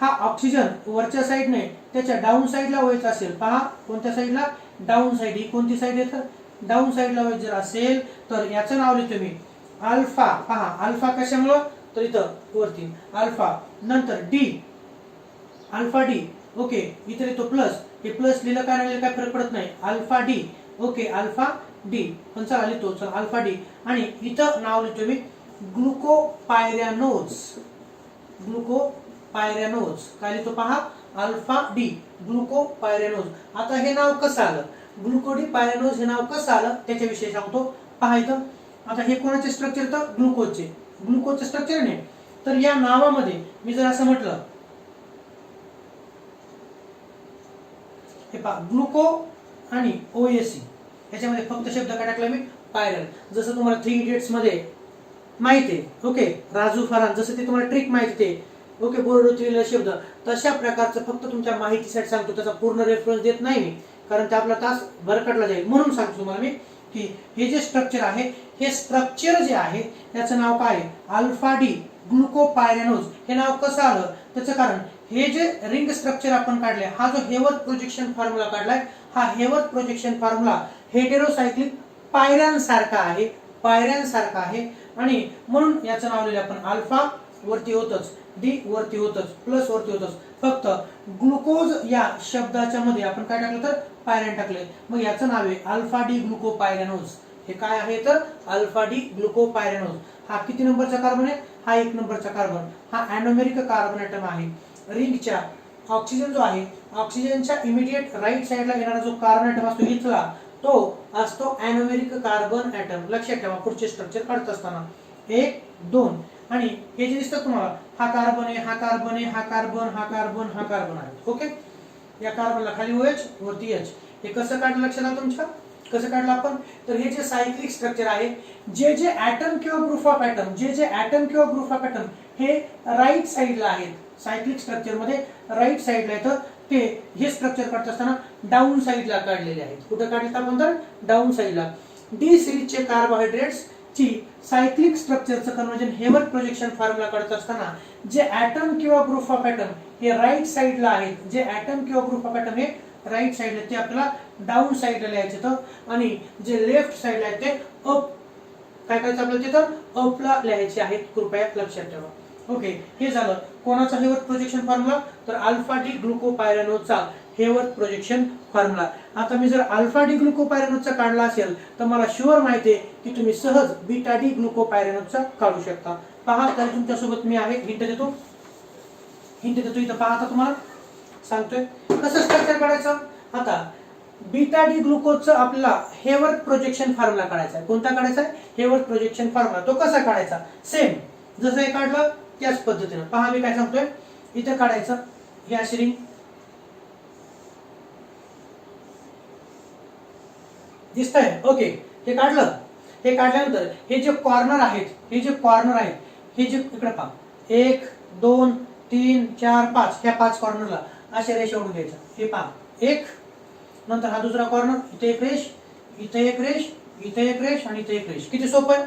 हा ऑक्सिजन वरच्या साईडने त्याच्या डाऊन साईडला व्हायचा असेल, पहा कोणत्या साईडला? Down side. ही कोणती साईड येतं? डाऊन साईडला व्हायचं जर असेल तर याचं नाव लिहितो मी अल्फा. पहा अल्फा कशामुळं? तर इथं वरती अल्फा, नंतर डी, अल्फा डी. ओके, इथे लिहितो प्लस. हे प्लस लिहिलं काय लिहिलं काय फरक पडत नाही. Alpha D. Okay, alpha D. पण चला लिहितो, चला अल्फा डी. आणि इथं नाव लिहितो मी ग्लुकोपायरॅनोज. ग्लुकोपायरॅनोज काय लिहितो पहा? Alpha D, glucopyranose. आता हे नाव कसं आलं? ग्लुकोडी पायरॅनोज हे नाव कसं आलं त्याच्याविषयी सांगतो. पहा इथं. आता हे कोणाचे स्ट्रक्चर? तर ग्लुकोजचे. ग्लुकोजचे स्ट्रक्चर नाही. तर या नावामध्ये मी जर असं म्हटलं, हे पहा ग्लुको आणि ओएसी, याच्यामध्ये फक्त शब्द काय टाकला मी? पायरल. जसं तुम्हाला 3 इडियट्स मध्ये माहिती आहे, ओके, राजू फरान, जसं ते तुम्हाला ट्रिक माहिती आहे, ओके, बोर्डवरती लिहिलेला शब्द, तशा प्रकारचं फक्त तुमच्या माहितीसाठी सांगतो. त्याचा पूर्ण रेफरन्स देत नाही मी, कारण ते आपला तास भरकटला जाईल. म्हणून सांगतो तुम्हाला मी की हे जे स्ट्रक्चर आहे, हे स्ट्रक्चर जे आहे त्याचं नाव काय? Alpha D, glucopyranose. हे नाव कसं आलं? त्याचं कारण हे जे रिंग स्ट्रक्चर आपण काढले, हा जो हेवर्थ प्रोजेक्शन फॉर्म्युला काढलाय, हा हेवर्थ प्रोजेक्शन फॉर्म्युला हेटेरोसायक्लिक पायऱ्यांसारखा आहे. पायऱ्यांसारखा आहे. आणि म्हणून याचं नाव लिहिलं आपण अल्फा वरती होतच, डी वरती होतच, प्लस वरती होतच. फक्त ग्लुकोज या शब्दाच्या मध्ये आपण काय टाकलं? तर पायरॅन टाकले. मग याचं नाव आहे अल्फा डी ग्लुकोपायरॅनोज. हे काय आहे? तर अल्फा डी ग्लुकोपायरॅनोज. हा किती नंबरचा कार्बन आहे? हा 1 नंबरचा कार्बन. हा अॅनोमेरिक कार्बन ॲटम आहे. रिंगच्या ऑक्सिजन जो आहे, ऑक्सिजनच्या इमिडिएट राईट साईडला येणारा जो कार्बन ॲटम असतो इथला, तो असतो अॅनोमेरिक कार्बन ॲटम. लक्षात ठेवा पुढचे स्ट्रक्चर काढत असताना. 1 2 आणि हे जे दिसतं तुम्हाला, हा कार्बन आहे, हा कार्बन आहे, हा कार्बन, हा कार्बन, हा कार्बन आहे. ओके, या कार्बनला खाली OH वरती H. हे कसं काढलं लक्षात आलं तुमच्या? कसं काढलं आपण? तर हे जे सायक्लिक स्ट्रक्चर आहे, जे जे ॲटम किंवा ग्रुप ऑफ ॲटम, जे जे ॲटम किंवा ग्रुप ऑफ ॲटम हे राईट साईडला आहेत, सायक्लिक स्ट्रक्चर मध्ये राईट साईडला येतं, ते हे स्ट्रक्चर काढत असताना डाऊन साईडला काढलेले आहेत. कुठे काढले आपण? तर डाऊन साईडला. डी सिरीजचे कार्बोहायड्रेट्स ची सायक्लिक स्ट्रक्चरचं कन्वर्जन हेवर्थ प्रोजेक्शन फॉर्म्युला काढत असताना जे ॲटम किंवा ग्रुप ऑफ ॲटम हे राईट साईडला आहेत, जे ॲटम किंवा ग्रुप ऑफ ॲटम हे राईट साईडला, ते आपल्याला डाऊन साईडला लिहायचे तर, आणि जे लेफ्ट साईडला आहेत ते अप, काय करायचं आपल्याला? ते तर अपला लिहायचे आहेत. कृपया लक्षात ठेवा. ओके, हे झालं कोणाचा हेवर्थ प्रोजेक्शन फॉर्म्युला? तर अल्फा डी ग्लुकोपायरॅनोजचा हेवर्थ प्रोजेक्शन फॉर्म्युला. आता मी जर अल्फा डी ग्लुकोपायरॅनोजचा काढला असेल तर मला शुअर माहिती आहे की तुम्ही सहज बीटा डी ग्लुकोपायरॅनोजचा काढू शकता. पहा, तर तुमच्यासोबत मी आहे, हिंट देतो. इथं पहा. आता तुम्हाला सांगतोय कसं स्ट्रक्चर काढायचं. आता बीटा डी ग्लुकोजचं आपल्याला हेवर्थ प्रोजेक्शन फॉर्म्युला काढायचा आहे. कोणता काढायचा आहे? Haworth projection formula. तो कसा काढायचा? सेम जसं हे काढलं त्याच पद्धतीनं. पहा मी काय सांगतोय, इथं काढायचं ही अशी रिंग दिसतंय. ओके, हे काढलं. हे काढल्यानंतर हे जे कॉर्नर आहेत, हे जे इकडे पहा, 1 2 3 4 5, ह्या 5 कॉर्नरला अशा रेषा ओढून घ्यायच्या. हे पहा, 1, नंतर हा दुसरा कॉर्नर, इथे एक रेष, इथे एक रेष, इथे एक रेष आणि इथे एक रेष. किती सोपं आहे?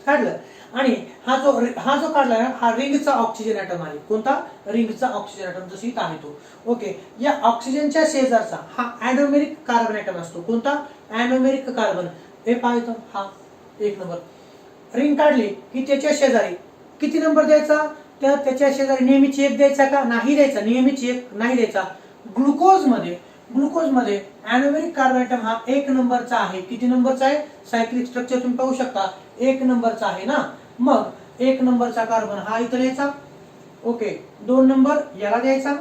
काढलं. आणि हा जो काढला ना, हा रिंगचा ऑक्सिजन ॲटम आहे. कोणता? रिंगचा ऑक्सिजन ॲटम, जशी इथं आहे तो. ओके, या ऑक्सिजनच्या शेजारचा हा अॅनोमेरिक कार्बन ॲटम असतो. कोणता? अॅनोमेरिक कार्बन. हे पाहायचं, हा 1 नंबर. रिंग काढली की त्याच्या शेजारी किती नंबर द्यायचा? तर त्याच्या शेजारी नेहमीची 1 द्यायचा का? नाही द्यायचा. नेहमीची 1 नाही द्यायचा. ग्लुकोजमध्ये अॅनोमेरिक कार्बन ॲटम हा 1 नंबरचा आहे. किती नंबरचा आहे? सायक्लिक स्ट्रक्चर तुम्ही पाहू शकता, 1 नंबरचा आहे ना. मग 1 नंबरचा कार्बन हा इथं द्यायचा. ओके, 2 नंबर याला द्यायचा,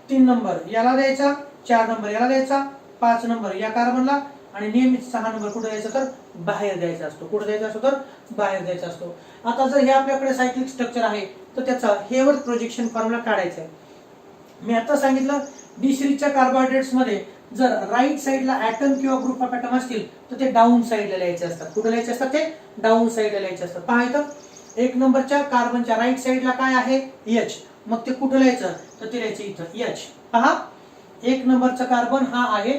3 नंबर याला द्यायचा, 4 नंबर याला द्यायचा, 5 नंबर या कार्बनला, आणि नेहमीच 6 नंबर कुठे द्यायचा? तर बाहेर द्यायचा असतो. कुठे द्यायचा असतो? तर बाहेर द्यायचा असतो. आता जर हे आपल्याकडे सायक्लिक स्ट्रक्चर आहे तर त्याचा हेवर्थ प्रोजेक्शन फॉर्म्युला काढायचा आहे. मी आता सांगितलं डी सिरीजच्या कार्बोहायड्रेट्स मध्ये जर राईट साईडला ऍटम किंवा ग्रुप ऑफ ऍटम असतील तर ते डाऊन साईडला लिहायचे असतात. कुठे लिहायचे असतात? ते डाऊन साईडला लिहायचे असतात. पहा इथं 1 नंबरच्या कार्बनच्या राईट साईडला काय आहे? H. मग ते कुठे लिहायचं? तर ते लिहायचं इथं H. पहा 1 नंबरचा कार्बन हा आहे,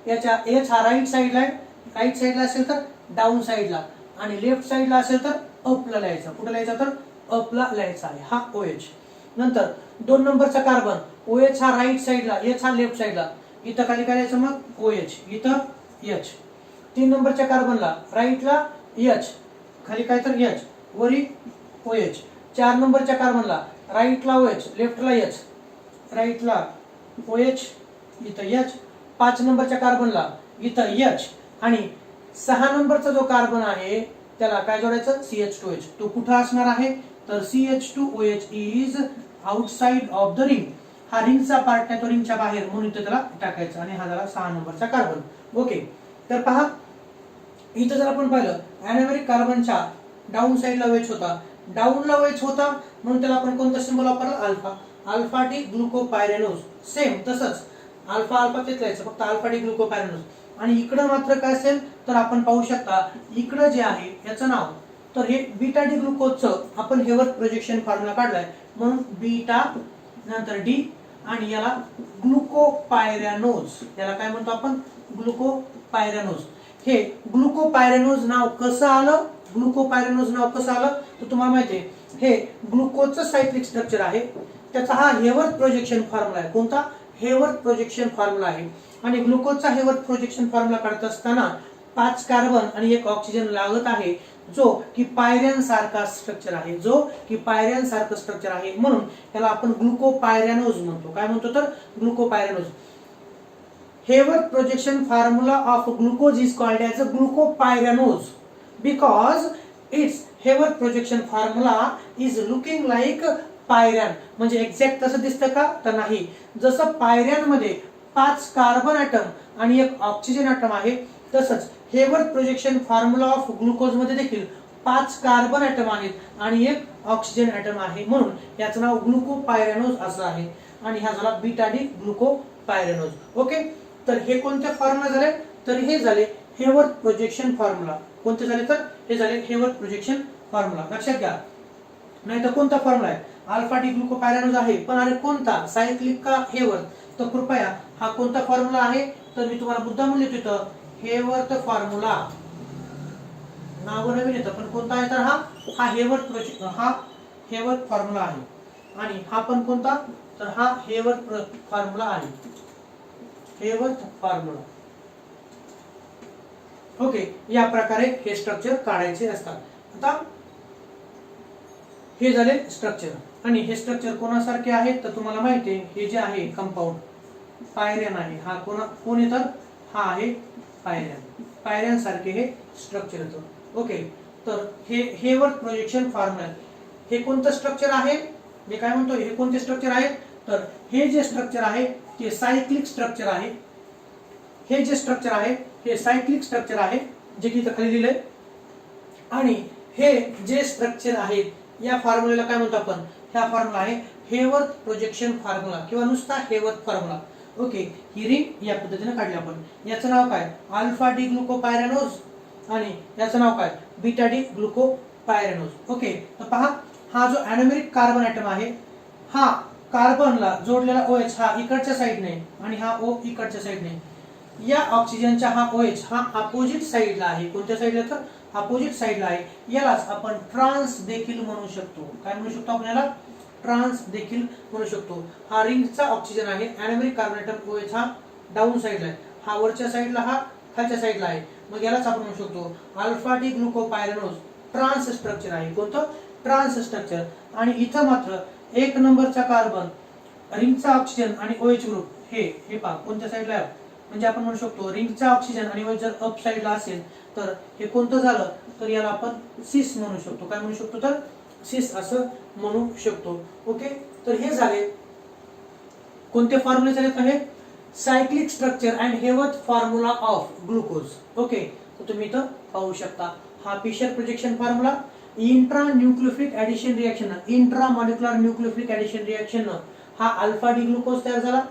याच्या H हा राईट साईडला आहे. राईट साईडला असेल तर डाऊन साईडला आणि लेफ्ट साईडला असेल तर अपला लिहायचा. कुठे लिहायचा? तर अपला लिहायचा आहे. हा OH. नंतर 2 नंबरचा कार्बन OH हा राईट साईडला, H हा लेफ्ट साईडला. इथं खाली काय लिहायचं? मग OH, इथं H. 3 नंबरच्या कार्बनला राईटला H, खाली काय तर H, वरी OH. 4 नंबरच्या कार्बनला राईटला OH, लेफ्टला H, राईटला OH, इथं H. 5 नंबरच्या कार्बनला इथं H आणि 6 नंबरचा जो कार्बन आहे त्याला काय जोडायचं? CH2H. तो कुठं असणार आहे? तर CH2OH is outside of the ring. हा रिंगचा पार्ट आहे, तो रिंगच्या बाहेर, म्हणून इथं त्याला टाकायचं. आणि हा झाला 6 नंबरचा कार्बन. ओके, तर पहा इथं जर आपण पाहिलं अॅनोमॅरिक कार्बनच्या डाऊन साईडला OH होता, डाऊनला OH होता म्हणून त्याला आपण कोणता सिंबल वापरला? Alpha. Alpha D glucopyranose. Same तसंच अल्फा अल्फा तेच लिहायचं, फक्त अल्फा डी ग्लुकोपायरेनोज. आणि इकडं मात्र काय असेल तर आपण पाहू शकता इकडं जे आहे याचं नाव, तर हे बीटा डी ग्लुकोजचं आपण हेवर प्रोजेक्शन फॉर्म्युला काढलाय, म्हणून बीटा नंतर डी आणि याला ग्लुकोपायरेनोज, याला काय म्हणतो आपण? ग्लुकोपायरेनोज. हे ग्लुकोपायरेनोज नाव कसं आलं? ग्लुकोपायरेनोज नाव कसं आलं तर तुम्हाला माहिती आहे हे ग्लुकोजचं सायक्लिक स्ट्रक्चर आहे, त्याचा हा हेवर प्रोजेक्शन फॉर्म्युला आहे. कोणता? हेवर प्रोजेक्शन फॉर्म्युला आहे. आणि ग्लुकोजचा हेवर प्रोजेक्शन फॉर्म्युला काढत असताना 5 कार्बन आणि 1 ऑक्सिजन लागत आहे, जो की पायऱ्यांसारखा स्ट्रक्चर आहे, जो की पायऱ्यांसारखं स्ट्रक्चर आहे, म्हणून त्याला आपण ग्लुकोपायरेनोज म्हणतो. काय म्हणतो? तर ग्लुकोपायरेनोज. हेवर projection formula of glucose is called as a glucopyranose because its Haber projection formula is looking like पायऱ्यान. म्हणजे एक्झॅक्ट तसं दिसतं का? तर नाही. जसं पायऱ्यांमध्ये 5 कार्बन ॲटम आणि 1 ऑक्सिजन ॲटम आहे, तसंच हेवर प्रोजेक्शन फॉर्म्युला ऑफ ग्लुकोज मध्ये देखील 5 कार्बन ॲटम आहेत आणि 1 ऑक्सिजन ॲटम आहे, म्हणून याचं नाव ग्लुकोपायरेनोज असं आहे. आणि हा झाला बीटा डी ग्लुकोपायरेनोज. ओके, तर हे कोणते फॉर्म्युला झाले? तर हे झाले हेवर प्रोजेक्शन फॉर्म्युला. कोणते झाले? तर हे झाले हेवर प्रोजेक्शन फॉर्म्युला. लक्षात घ्या. नाही तर कोणता फॉर्म्युला आहे? अल्फा डी ग्लुकोपायरेनोज आहे, पण अरे कोणता? सायक्लिक का हेवर? तर कृपया हा कोणता फॉर्म्युला आहे? तर मी तुम्हाला मुद्दाम लिहितो इथं हेवर फॉर्म्युला. नाव नवीन येतं पण कोणता आहे? तर हा हेवर प्रोजेक्ट, हा हेवर फॉर्म्युला आहे. आणि हा पण कोणता? तर हा हेवर फॉर्म्युला आहे. हेवर फॉर्म्युला. ओके, या प्रकारे हे स्ट्रक्चर काढायचे असतात. आता हे झाले स्ट्रक्चर. आणि हे स्ट्रक्चर कोणासारखे आहे? तर तुम्हाला माहिती आहे हे जे आहे कंपाऊंड पायऱ्यान आहे. हा कोण येतं? हा आहे पायऱ्यान. पायऱ्यांसारखे हे स्ट्रक्चर येतं. ओके, तर हे हेवर प्रोजेक्शन फॉर्म्युला. हे कोणतं स्ट्रक्चर आहे? मी काय म्हणतो, हे कोणते स्ट्रक्चर आहे? तर हे जे स्ट्रक्चर आहे ते सायक्लिक स्ट्रक्चर आहे. हे जे स्ट्रक्चर आहे हे सायक्लिक स्ट्रक्चर आहे, जे की इथं खाली लिहिलंय. आणि हे जे स्ट्रक्चर आहे या फॉर्म्युलेला काय म्हणतो आपण? ह्या फॉर्म्युला आहे हेवर प्रोजेक्शन फॉर्म्युला किंवा नुसता हेवर फॉर्म्युला. ओके, ही रिंग या पद्धतीने काढली आपण. याचं नाव काय? अल्फा डी ग्लुकोपायरेनोज आणि याचं नाव काय? Beta D ग्लुकोपायरेनोज. ओके, तर पहा हा जो अॅनोमेरिक कार्बन ॲटम आहे, हा कार्बनला जोडलेला OH हा इकडच्या साइडने आणि हा O इकडच्या साइडने. या ऑक्सिजनचा हा OH हा अपोजिट साइडला आहे. कोणत्या साइडला? तर अपोजिट साइडला आहे. यालाच आपण ट्रान्स देखील म्हणू शकतो. काय म्हणू शकतो आपण याला? ट्रान्स देखील म्हणू शकतो. हा रिंगचा ऑक्सिजन आहे. अॅनोमेरिक कार्बन ॲटम OH हा डाऊन साइडला आहे, हा वरच्या साइडला, हा खालच्या साइडला आहे. मग यालाच आपण म्हणू शकतो alpha D glucopyranose trans structure आहे. कोणतं? Trans structure. आणि इथं मात्र 1 नंबरचा कार्बन, रिंगचा ऑक्सिजन आणि OH ग्रुप हे पहा कोणत्या साइडला आहे. म्हणजे आपण म्हणू शकतो रिंगचा ऑक्सिजन आणि OH जर अप साइडला असेल तर हे कोणतं झालं? तर याला आपण सिस म्हणू शकतो. काय म्हणू शकतो? तर सिस असं म्हणू शकतो. ओके, तर हे झाले कोणते फॉर्म्युले झाले? तर हे cyclic structure and Haworth formula of glucose. Okay, तर तुम्ही इथं पाहू शकता हा Fischer projection formula. Intra nucleophilic addition reaction, intra molecular nucleophilic addition reaction हा अल्फा डी ग्लुकोज तयार झाला.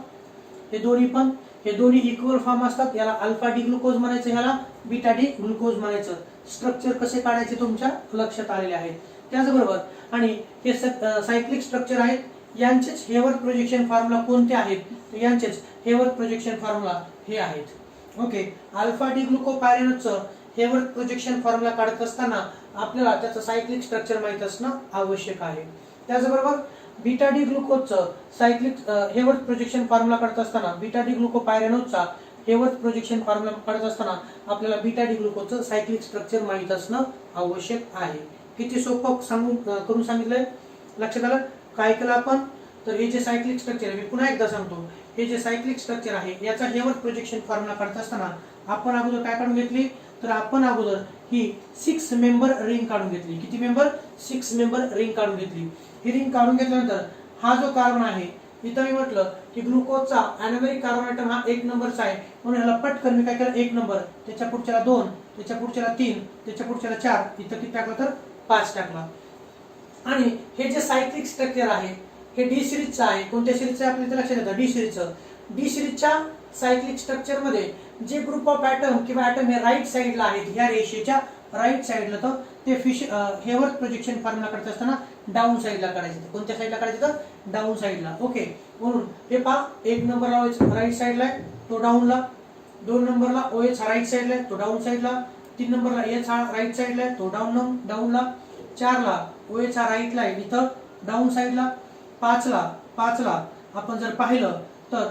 हे दोन्ही पण हे दोन्ही इक्वल फॉर्म असतात, याला अल्फा डी ग्लुकोज म्हणायचं, ह्याला बीटा डी ग्लुकोज म्हणायचं. स्ट्रक्चर कसे काढायचे तुमच्या लक्षात आलेले आहेत. त्याचबरोबर आणि हे सायक्लिक स्ट्रक्चर आहेत, यांचेच हेवर्थ प्रोजेक्शन फॉर्म्युला कोणते आहेत, यांचेच हेवर्थ प्रोजेक्शन फॉर्म्युला हे आहेत. ओके, अल्फा डी ग्लुकोपायरेनोजचं हेवर्थ प्रोजेक्शन फॉर्म्युला काढत असताना आपल्याला त्याचं सायक्लिक स्ट्रक्चर माहित असणं आवश्यक आहे. त्याचबरोबर बीटा डी ग्लुकोजचं सायक्लिक हेवर्थ प्रोजेक्शन फॉर्म्युला काढत असताना, बीटा डी ग्लुकोपायरेनोजचा हेवर्थ प्रोजेक्शन फॉर्म्युला काढत असताना आपल्याला बीटा डी ग्लुकोजचं सायक्लिक स्ट्रक्चर माहित असणं आवश्यक आहे. किती सोपं करून सांगितलंय, लक्षात आलं? काय केलं आपण, तर हे जे सायक्लिक स्ट्रक्चर आहे, मी पुन्हा एकदा सांगतो, हे जे सायक्लिक स्ट्रक्चर आहे याचा हेवर्थ प्रोजेक्शन फॉर्म्युला काढत असताना आपण अगोदर काय काढून घेतली, तर आपण अगोदर ही 6 मेंबर रिंग काढून घेतली. किती मेंबर, 6 मेंबर रिंग काढून घेतली. ही रिंग काढून घेतल्यानंतर हा जो कार्बन आहे, इथं मी म्हटलं की ग्लुकोजचा अॅनोमेरिक कार्बन आयटम हा 1 नंबरचा आहे, म्हणून ह्याला पटकन मी काय केलं, 1 नंबर, त्याच्या पुढच्याला 2, त्याच्या पुढच्याला 3, त्याच्या पुढच्याला 4, इथं किती टाकला तर 5 टाकला. आणि हे जे सायक्लिक स्ट्रक्चर आहे हे डी सिरीजचं आहे. कोणत्या सिरीजचं आहे आपल्याला लक्षात येतं, डी सिरीजचं. डी सिरीजच्या सायक्लिक स्ट्रक्चर मध्ये जे ग्रुप ऑफ ॲटम किंवा ॲटम हे राईट साइडला आहेत, ह्या रेषेच्या राईट साइडला, तर ते हेवर्थ प्रोजेक्शन फॉर्म्युला करत असताना डाऊन साइडला काढायचं. कोणत्या साइडला काढायचं, तर डाऊन साइडला. ओके, म्हणून हे पहा, 1 नंबरला OH राईट साइडला आहे, तो डाऊनला. 2 नंबरला OH हा राईट साइडला आहे, तो डाऊन साइडला. 3 नंबरला H हा राईट साइडला आहे, तो डाऊनला. 4 ला OH हा राईटला आहे, इथं डाऊन साइडला. 5 ला आपण जर पाहिलं तर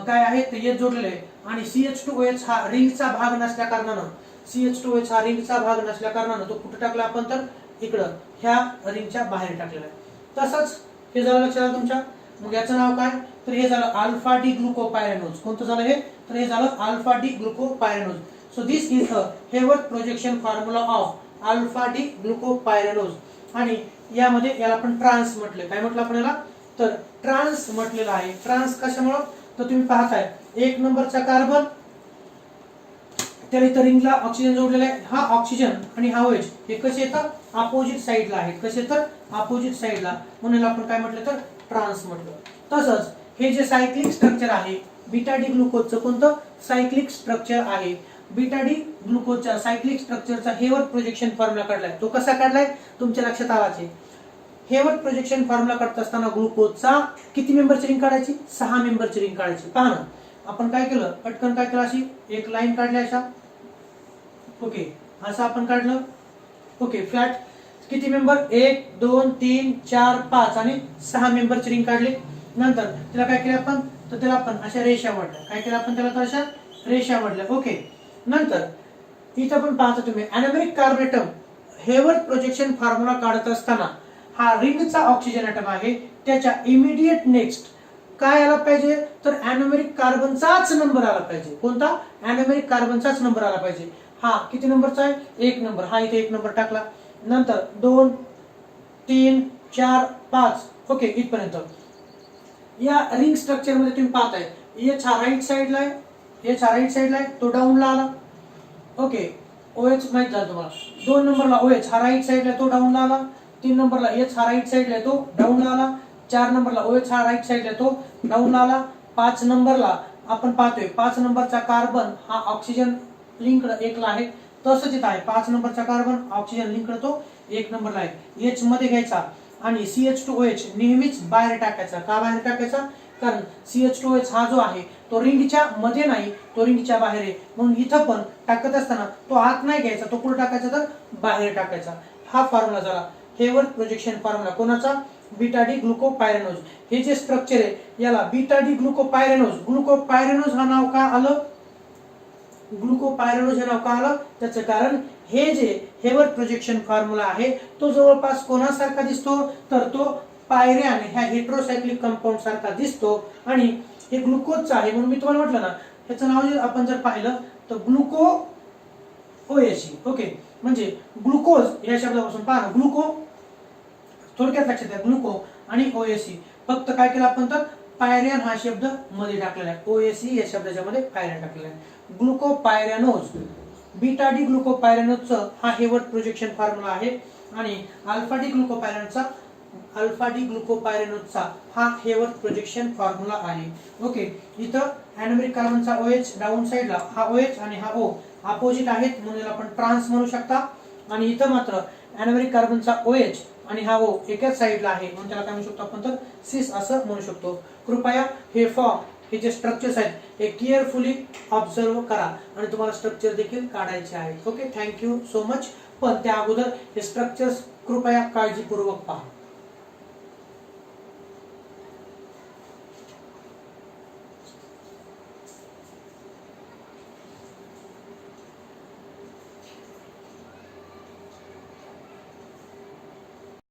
काय आहे, ते H जोडलेले आहे. आणि CH2OH हा रिंगचा भाग नसल्या कारणानं, CH2OH हा रिंगचा भाग नसल्या कारणानं तो कुठे टाकला आपण, तर इकडं ह्या रिंगच्या बाहेर टाकलेला आहे. तसंच हे झालं लक्षात आलं तुमच्या. मग याचं नाव काय, तर हे झालं अल्फा डी ग्लुकोपायरेनोज. कोणतं झालं हे, तर हे झालं alpha D glucopyranose. So this is a Haworth projection formula of alpha D glucopyranose. आणि यामध्ये याला आपण ट्रान्स म्हटले. काय म्हटलं आपण याला, तर ट्रान्स म्हटलेलं आहे. ट्रान्स कशामुळं, तर तुम्ही पाहताय 1 नंबरचा कार्बन, त्याला इथं रिंगला ऑक्सिजन जोडलेला आहे. हा ऑक्सिजन आणि हा OH हे कसे येतात, अपोजिट साइडला आहेत. कसे तर अपोजिट साइडला, म्हणून आपण काय म्हटलं, तर ट्रान्स म्हटलं. तसंच हे जे सायक्लिक स्ट्रक्चर आहे बीटा डी ग्लुकोजचं, कोणतं सायक्लिक स्ट्रक्चर आहे, बीटा डी ग्लुकोजच्या सायक्लिक स्ट्रक्चरचा हेवर्थ प्रोजेक्शन फॉर्म्युला काढलाय. तो कसा काढलाय तुमच्या लक्षात आलाच आहे. हेवर्थ प्रोजेक्शन फॉर्म्युला काढत असताना ग्लुकोजचा किती मेंबरची रिंग काढायची, 6 मेंबरची रिंग काढायची. पहा ना, आपण काय केलं, पटकन काय केलं, अशी एक लाईन काढली अशा. ओके, असं आपण काढलं. ओके, फ्लॅट किती मेंबर, 1 2 3 4 5 आणि 6 मेंबरची रिंग काढली. नंतर त्याला काय केलं आपण, तर त्याला आपण अशा रेषा वाढल्या. काय केलं आपण, त्याला तर अशा रेषा वाढल्या. ओके, नंतर इथं पण पाहता तुम्ही anomeric carbon atom Haworth projection formula काढत असताना हा रिंगचा ऑक्सिजन ॲटम आहे, त्याच्या इमिडिएट नेक्स्ट काय आला पाहिजे, तर अॅनोमेरिक कार्बनचाच नंबर आला पाहिजे. कोणता, अॅनोमेरिक कार्बनचाच नंबर आला पाहिजे. हा किती नंबरचा आहे, 1 नंबर. हा इथे 1 नंबर टाकला. नंतर 2 3 4 5. ओके, इथपर्यंत या रिंग स्ट्रक्चर मध्ये तुम्ही पाहताय H हा राईट साइडला आहे, H हा राईट साइडला आहे, तो डाऊनला आला. ओके, OH माहित झालं तुम्हाला. 2 नंबरला OH हा राईट साइडला आहे, तो डाऊनला आला. 3 नंबरला H हा राईट साइडला आहे, तो डाऊनला आला. 4 नंबरला OH हा राईट साइडला आहे, तो डाऊनला आला. 5 नंबरला आपण पाहतोय 5 नंबरचा कार्बन हा ऑक्सिजन लिंकड 1 ला आहे, तसंच इथं आहे. 5 नंबरचा कार्बन ऑक्सिजन लिंकड तो 1 नंबरला आहे. H मध्ये घ्यायचा आणि CH2OH नेहमीच बाहेर टाकायचा. का बाहेर टाकायचा, कारण CH2OH हा जो आहे तो रिंगच्या मध्ये नाही, तो रिंगच्या बाहेर आहे. म्हणून इथं पण टाकत असताना तो आत नाही घ्यायचा, तो कुठे टाकायचा, तर बाहेर टाकायचा. हा फॉर्म्युला झाला हेवर्थ प्रोजेक्शन फॉर्म्युला कोणाचा, बीटा डी ग्लुकोपायरेनोज. हे जे स्ट्रक्चर आहे याला बीटा डी ग्लुकोपायरेनोज. ग्लुकोपायरेनोज हा नाव का आलं, ग्लुकोपायरेनोज हे नाव का आलं, त्याचं कारण हे जे हेवर्थ प्रोजेक्शन फॉर्म्युला आहे तो जवळपास कोणासारखा दिसतो, तर तो पायऱ्यान ह्या हेटेरोसायक्लिक कंपाऊंड सारखा दिसतो. आणि हे ग्लुकोजचं आहे, म्हणून मी तुम्हाला म्हटलं ना, ह्याचं नाव आपण जर पाहिलं तर ग्लुको OH. ओके, म्हणजे ग्लुकोज या शब्दापासून पहा ना, ग्लुको थोडक्यात लक्षात घ्या, ग्लुको आणि OH. फक्त काय केलं आपण, तर पायऱ्यान हा शब्द मध्ये टाकलेला आहे, OH या शब्दाच्या मध्ये पायऱ्यान टाकलेला आहे. ग्लुकोपायरेनोज, बीटा डी ग्लुकोपायरेनोजचा हा हेवर्थ प्रोजेक्शन फॉर्म्युला आहे. आणि अल्फा डी ग्लुकोपायरेनोजचा अल्फा डी ग्लुकोपायरेनोजचा हा हेवर्थ प्रोजेक्शन फॉर्म्युला आहे. ओके, इथं अॅनोमरिक कार्बनचा OH डाऊन साइडला हा OH आणि हा O अपोजिट आहेत म्हणून याला आपण ट्रान्स म्हणू शकता. आणि इथं मात्र अॅनोमरिक कार्बनचा OH आणि हा O एकाच साइडला आहे म्हणून त्याला काय म्हणू शकतो आपण तर सिस असं म्हणू शकतो. कृपया हे फॉर्म हे जे स्ट्रक्चर्स आहेत हे केअरफुली ऑब्झर्व करा आणि तुम्हाला स्ट्रक्चर देखील काढायचे आहेत. Okay, thank you so much. पण त्या अगोदर हे स्ट्रक्चर्स कृपया काळजीपूर्वक पहा.